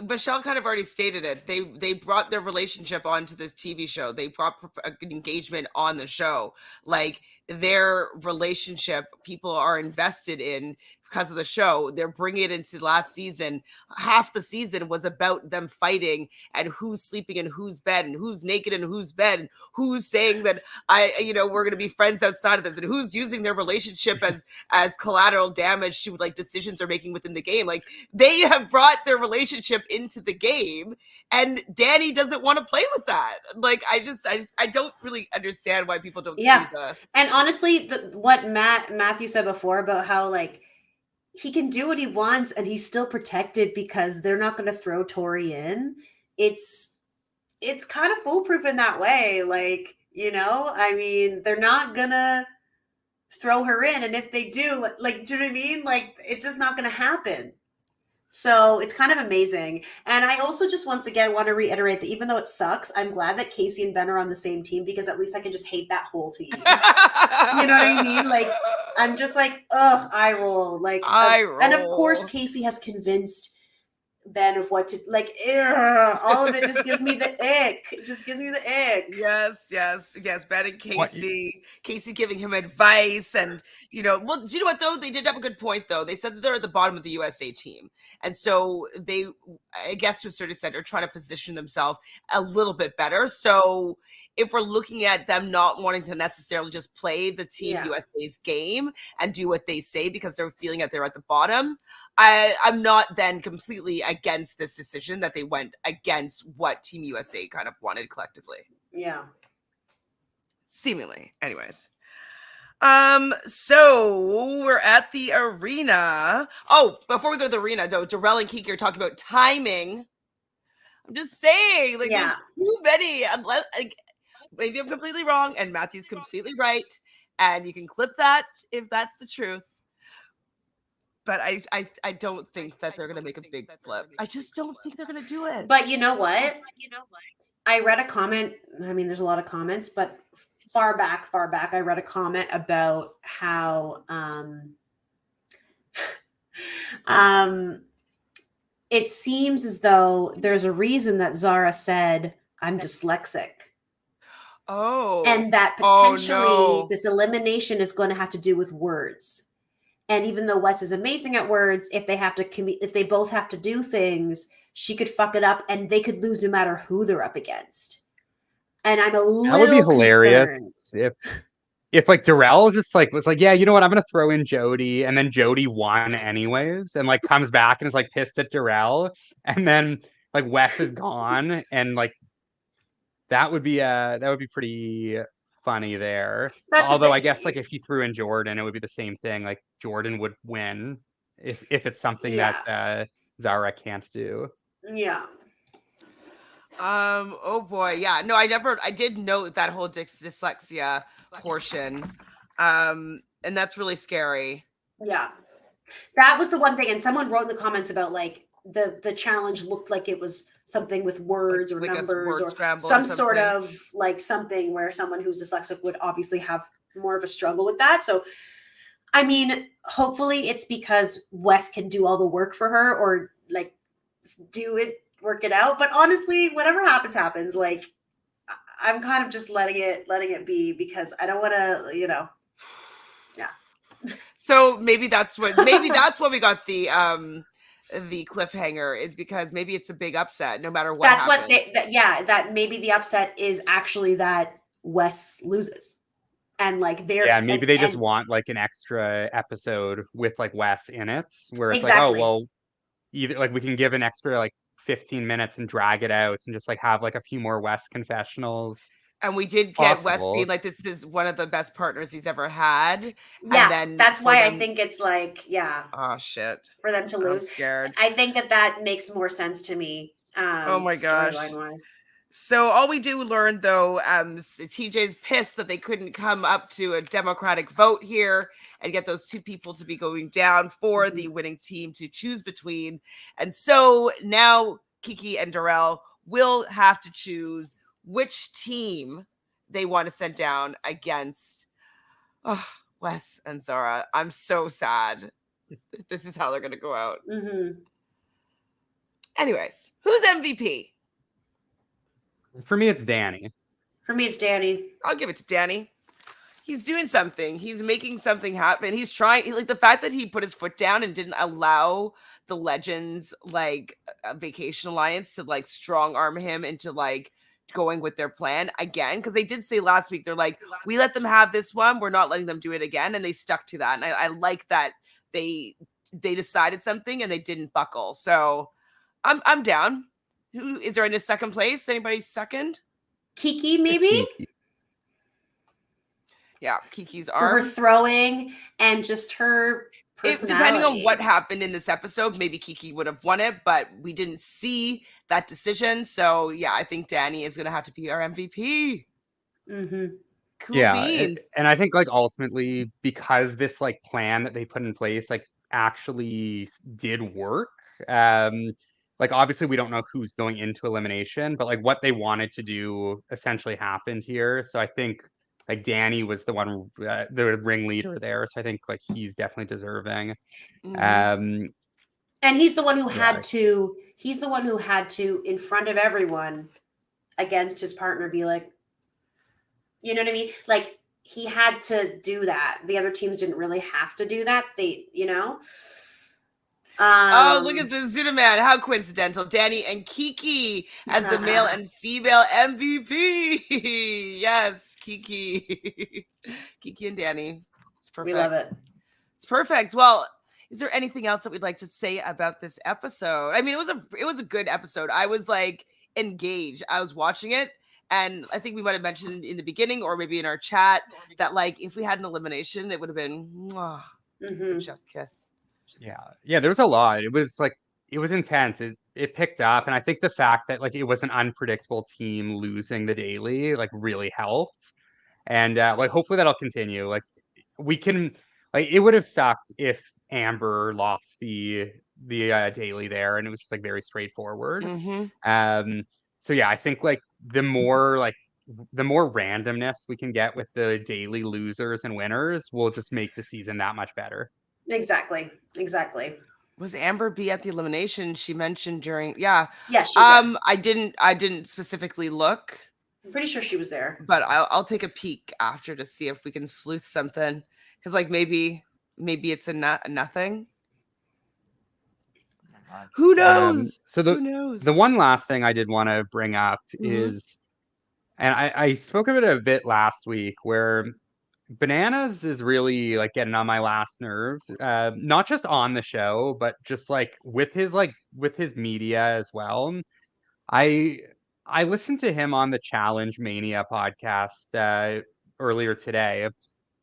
Michelle kind of already stated it. They brought their relationship onto the TV show. They brought engagement on the show. Like their relationship, people are invested in because of the show. They're bringing it into last season. Half the season was about them fighting and who's sleeping in whose bed and who's naked in whose bed and who's saying that we're going to be friends outside of this and who's using their relationship as collateral damage to like decisions they're making within the game. Like they have brought their relationship into the game and Danny doesn't want to play with that. Like I don't really understand why people don't see the. And honestly, what Matthew said before about how like he can do what he wants and he's still protected because they're not going to throw Tori in. It's kind of foolproof in that way. Like, I mean, they're not going to throw her in. And if they do, like, do you know what I mean? Like, it's just not going to happen. So it's kind of amazing. And I also just once again want to reiterate that even though it sucks, I'm glad that Casey and Ben are on the same team because at least I can just hate that whole team. You know what I mean? Like, I'm just like, ugh, eye roll. Like, eye roll. And of course, Casey has convinced Ben of what to like. Ugh, all of it just gives me the ick. It just gives me the ick. Yes. Ben and What- Casey giving him advice, and well, do you know what though? They did have a good point though. They said that they're at the bottom of the USA team, and so they, I guess to a certain extent, are trying to position themselves a little bit better. So if we're looking at them not wanting to necessarily just play the Team Yeah. USA's game and do what they say because they're feeling that they're at the bottom, I'm not then completely against this decision that they went against what Team USA kind of wanted collectively. Yeah. Seemingly. Anyways. So we're at the arena. Oh, before we go to the arena, though, Darrell and Kiki are talking about timing. I'm just saying, like, Yeah. there's too many. Unless, like, maybe I'm completely wrong, and Matthew's completely right, and you can clip that if that's the truth. But I don't think that they're gonna make a big flip. I just don't think they're gonna do it. But you know what? I read a comment. I mean, there's a lot of comments, but far back, I read a comment about how it seems as though there's a reason that Zara said, I'm dyslexic. Oh. And that potentially this elimination is going to have to do with words. And even though Wes is amazing at words, if they both have to do things, she could fuck it up and they could lose no matter who they're up against. And I'm a little That would be hilarious concerned. if like Darrell just like was like, yeah, you know what, I'm gonna throw in Jody, and then Jody won anyways, and like comes back and is like pissed at Darrell, and then like Wes is gone, and like that would be pretty funny there. Although I guess like if he threw in Jordan, it would be the same thing. Like Jordan would win if it's something that Zara can't do. Yeah. Oh boy. Yeah. No, I did note that whole dyslexia portion. And that's really scary. Yeah. That was the one thing. And someone wrote in the comments about like the challenge looked like it was something with words or numbers or some sort of like something where someone who's dyslexic would obviously have more of a struggle with that. So, I mean, hopefully it's because Wes can do all the work for her or like work it out. But honestly, whatever happens, like I'm kind of just letting it be because I don't want to, yeah. So maybe that's what we got the cliffhanger is because maybe it's a big upset no matter what happens. That maybe the upset is actually that Wes loses. And like maybe they just want like an extra episode with like Wes in it where it's like, oh well, either like we can give an extra like 15 minutes and drag it out and just like have like a few more Wes confessionals. And we did get Wes being like, this is one of the best partners he's ever had. Yeah, and then that's why I think it's like, oh shit, for them to lose. I'm scared. I think that makes more sense to me. Oh my gosh. So all we do learn though, TJ's pissed that they couldn't come up to a democratic vote here and get those two people to be going down for the winning team to choose between. And so now Kiki and Darrell will have to choose which team they want to send down against Wes and Zara. I'm so sad. This is how they're going to go out. Mm-hmm. Anyways, who's MVP? For me, it's Danny. For me, it's Danny. I'll give it to Danny. He's doing something. He's making something happen. He's trying, like the fact that he put his foot down and didn't allow the Legends like Vacation Alliance to like strong arm him into like going with their plan again, because they did say last week they're like, we let them have this one, we're not letting them do it again, and they stuck to that. And I like that they decided something and they didn't buckle. So I'm down. Who is there in a second place? Anybody second? Kiki, maybe. Yeah, Kiki's arm. Her throwing and just her personality. Depending on what happened in this episode, maybe Kiki would have won it, but we didn't see that decision. So, yeah, I think Danny is going to have to be our MVP. Mm-hmm. Cool beans. And I think, like, ultimately, because this, like, plan that they put in place, like, actually did work, like, obviously, we don't know who's going into elimination, but, like, what they wanted to do essentially happened here. So I think like Danny was the one, the ringleader there. So I think like he's definitely deserving. Mm-hmm. And he's the one who had to he's the one who had to, in front of everyone, against his partner, be like, you know what I mean? Like, he had to do that. The other teams didn't really have to do that. They, you know? Oh, look at this Zudaman. How coincidental. Danny and Kiki as the male and female MVP. Yes, Kiki. Kiki and Danny. It's perfect. We love it. It's perfect. Well, is there anything else that we'd like to say about this episode? I mean, it was a good episode. I was like engaged. I was watching it, and I think we might have mentioned in the beginning or maybe in our chat that like if we had an elimination, it would have been just kiss. Yeah, there was a lot. It was intense. It picked up, and I think the fact that like it was an unpredictable team losing the daily like really helped. And like hopefully that'll continue. Like we can like it would have sucked if Amber lost the daily there and it was just like very straightforward. So yeah, I think like the more randomness we can get with the daily losers and winners will just make the season that much better. Exactly. Was Amber B at the elimination? She mentioned during she was there. I didn't specifically look. I'm pretty sure she was there. But I'll take a peek after to see if we can sleuth something. Because like maybe it's a nothing. Who knows? Who knows? The one last thing I did want to bring up is, and I spoke of it a bit last week, where Bananas is really like getting on my last nerve, not just on the show, but just like with his media as well. I listened to him on the Challenge Mania podcast earlier today.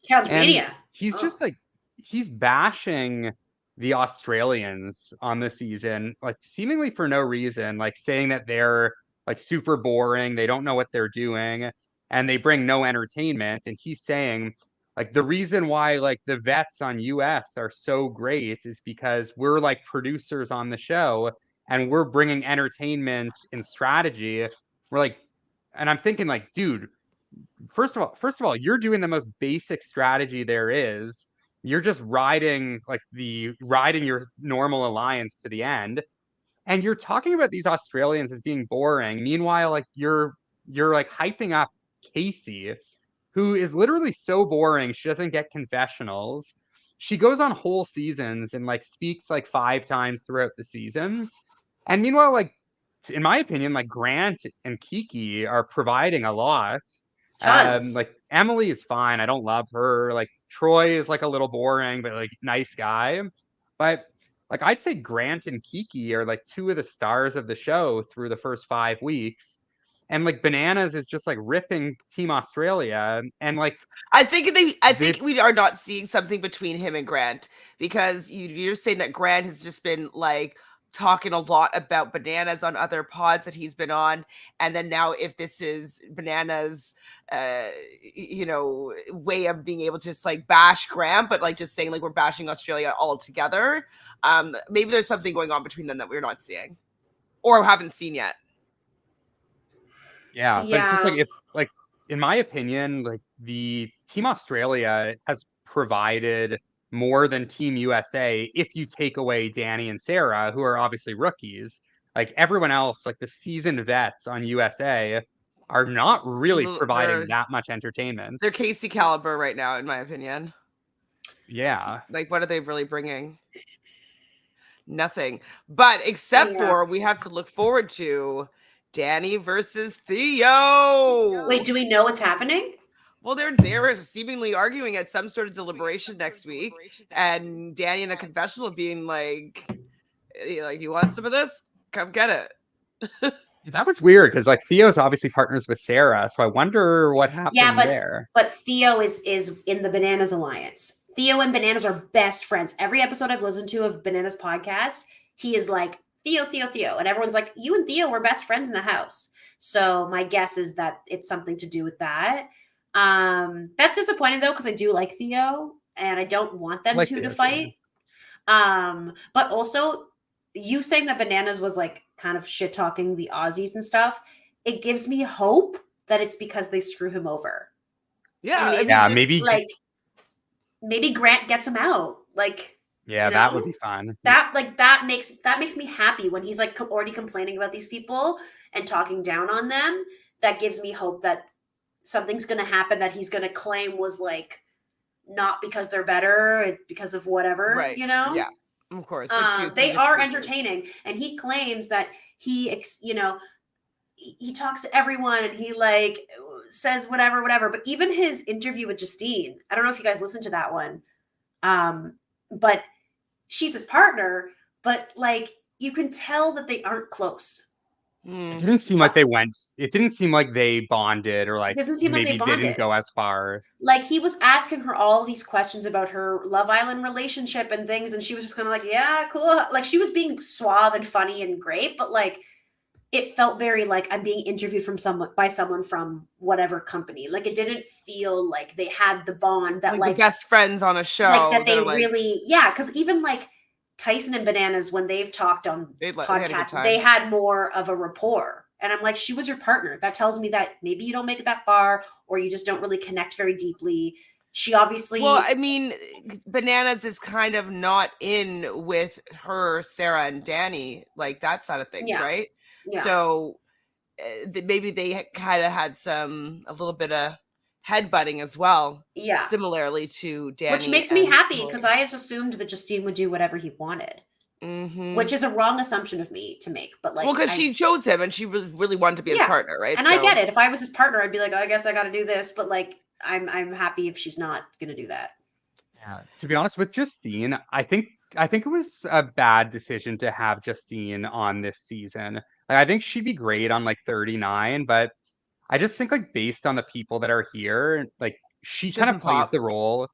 Challenge Mania. He's just like he's bashing the Australians on the season, like seemingly for no reason, like saying that they're like super boring, they don't know what they're doing, and they bring no entertainment. And he's saying like the reason why like the vets on US are so great is because we're like producers on the show and we're bringing entertainment and strategy. We're like, and I'm thinking like, dude, first of all, you're doing the most basic strategy there is. You're just riding your normal alliance to the end. And you're talking about these Australians as being boring. Meanwhile, like you're like hyping up Casey, who is literally so boring. She doesn't get confessionals. She goes on whole seasons and like speaks like 5 times throughout the season. And meanwhile, like in my opinion, like Grant and Kiki are providing a lot. Like Emily is fine. I don't love her. Like Troy is like a little boring, but like nice guy. But like I'd say Grant and Kiki are like 2 of the stars of the show through the first 5 weeks. And like Bananas is just like ripping Team Australia. And like I think we are not seeing something between him and Grant, because you're saying that Grant has just been like talking a lot about Bananas on other pods that he's been on, and then now if this is Bananas way of being able to just like bash Grant, but like just saying like we're bashing Australia all together, maybe there's something going on between them that we're not seeing or haven't seen yet. Yeah, but just like if like in my opinion, like the Team Australia has provided more than Team USA if you take away Danny and Sarah, who are obviously rookies. Like everyone else, like the seasoned vets on USA are not really providing that much entertainment. They're Casey caliber right now, in my opinion. Yeah. Like what are they really bringing? Nothing. But except for we have to look forward to Danny versus Theo. Wait, do we know what's happening? Well, they're seemingly arguing at some sort of deliberation next week, and Danny in a confessional being like, you want some of this? Come get it. That was weird because like Theo's obviously partners with Sarah, so I wonder what happened there. But Theo is in the Bananas Alliance. Theo and Bananas are best friends. Every episode I've listened to of Bananas podcast, he is like, Theo, and everyone's like, you and Theo were best friends in the house. So my guess is that it's something to do with that. That's disappointing though, because I do like Theo and I don't want them to fight. But also you saying that Bananas was like kind of shit talking the Aussies and stuff, it gives me hope that it's because they screw him over. Yeah, maybe maybe Grant gets him out. Like Yeah, that would be fun. That makes me happy when he's like already complaining about these people and talking down on them. That gives me hope that something's going to happen that he's going to claim was like not because they're better, because of whatever, Right. Yeah. Of course. They are entertaining, and he claims that he talks to everyone and he like says whatever. But even his interview with Justine, I don't know if you guys listened to that one, but she's his partner, but like you can tell that they aren't close. It didn't seem like they went. It didn't seem like they bonded, or like maybe they didn't go as far. Like he was asking her all these questions about her Love Island relationship and things, and she was just kind of like, "Yeah, cool." Like she was being suave and funny and great, but like it felt very like I'm being interviewed by someone from whatever company. Like it didn't feel like they had the bond that like the best friends on a show. Like that they really, because even like Tyson and Bananas, when they've talked on podcasts, they had more of a rapport. And I'm like, she was your partner. That tells me that maybe you don't make it that far, or you just don't really connect very deeply. She obviously... Well, I mean, Bananas is kind of not in with her, Sarah, and Danny, like that side of things, right? Yeah. So maybe they kind of had a little bit of headbutting as well. Yeah. Similarly to Danny. Which makes me happy, because I just assumed that Justine would do whatever he wanted. Mm-hmm. Which is a wrong assumption of me to make, but like, well, because she chose him and she really wanted to be his partner, right? And I get it. If I was his partner, I'd be like, oh, I guess I got to do this, but like, I'm happy if she's not gonna do that. Yeah, to be honest with Justine, I think it was a bad decision to have Justine on this season. Like, I think she'd be great on like 39, but I just think like based on the people that are here, like she kind of plays the role.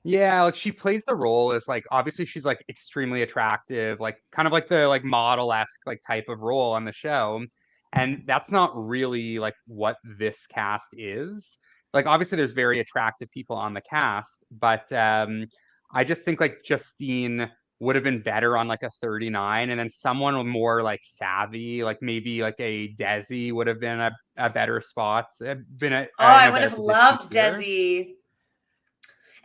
Yeah, like she plays the role as like, obviously she's like extremely attractive, like kind of like the like model-esque like type of role on the show. And that's not really like what this cast is. Like obviously there's very attractive people on the cast, but I just think like Justine would have been better on like a 39, and then someone more like savvy, like maybe like a Desi would have been a better spot. I would have loved Desi.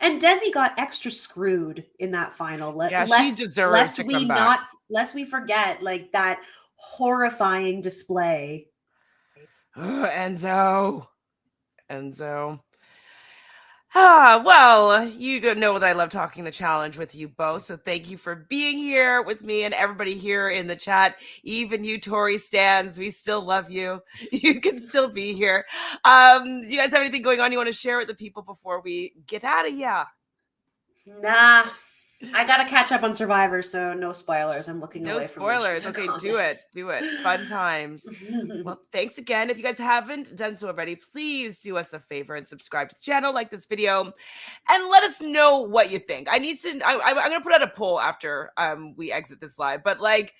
And Desi got extra screwed in that final. She deserves to come back. Lest we forget, like that horrifying display. Enzo. Well, you know that I love talking the challenge with you both. So thank you for being here with me and everybody here in the chat. Even you, Tori Stans, we still love you. You can still be here. Do you guys have anything going on you want to share with the people before we get out of here? Nah. I gotta catch up on Survivor, so no spoilers. I'm looking away from spoilers. Okay, do it. Fun times. Well, thanks again. If you guys haven't done so already, please do us a favor and subscribe to the channel, like this video, and let us know what you think. I'm gonna put out a poll after we exit this live, but like,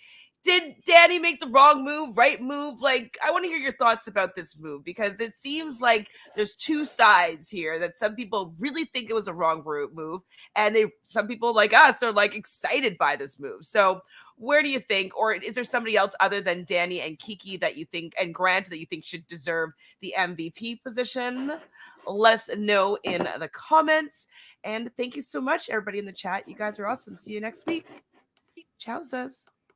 did Danny make the wrong move, right move? Like, I want to hear your thoughts about this move, because it seems like there's two sides here, that some people really think it was a wrong move, and some people like us are like excited by this move. So where do you think, or is there somebody else other than Danny and Kiki that you think, and Grant, that you think should deserve the MVP position? Let us know in the comments. And thank you so much, everybody in the chat. You guys are awesome. See you next week. Ciao, sis.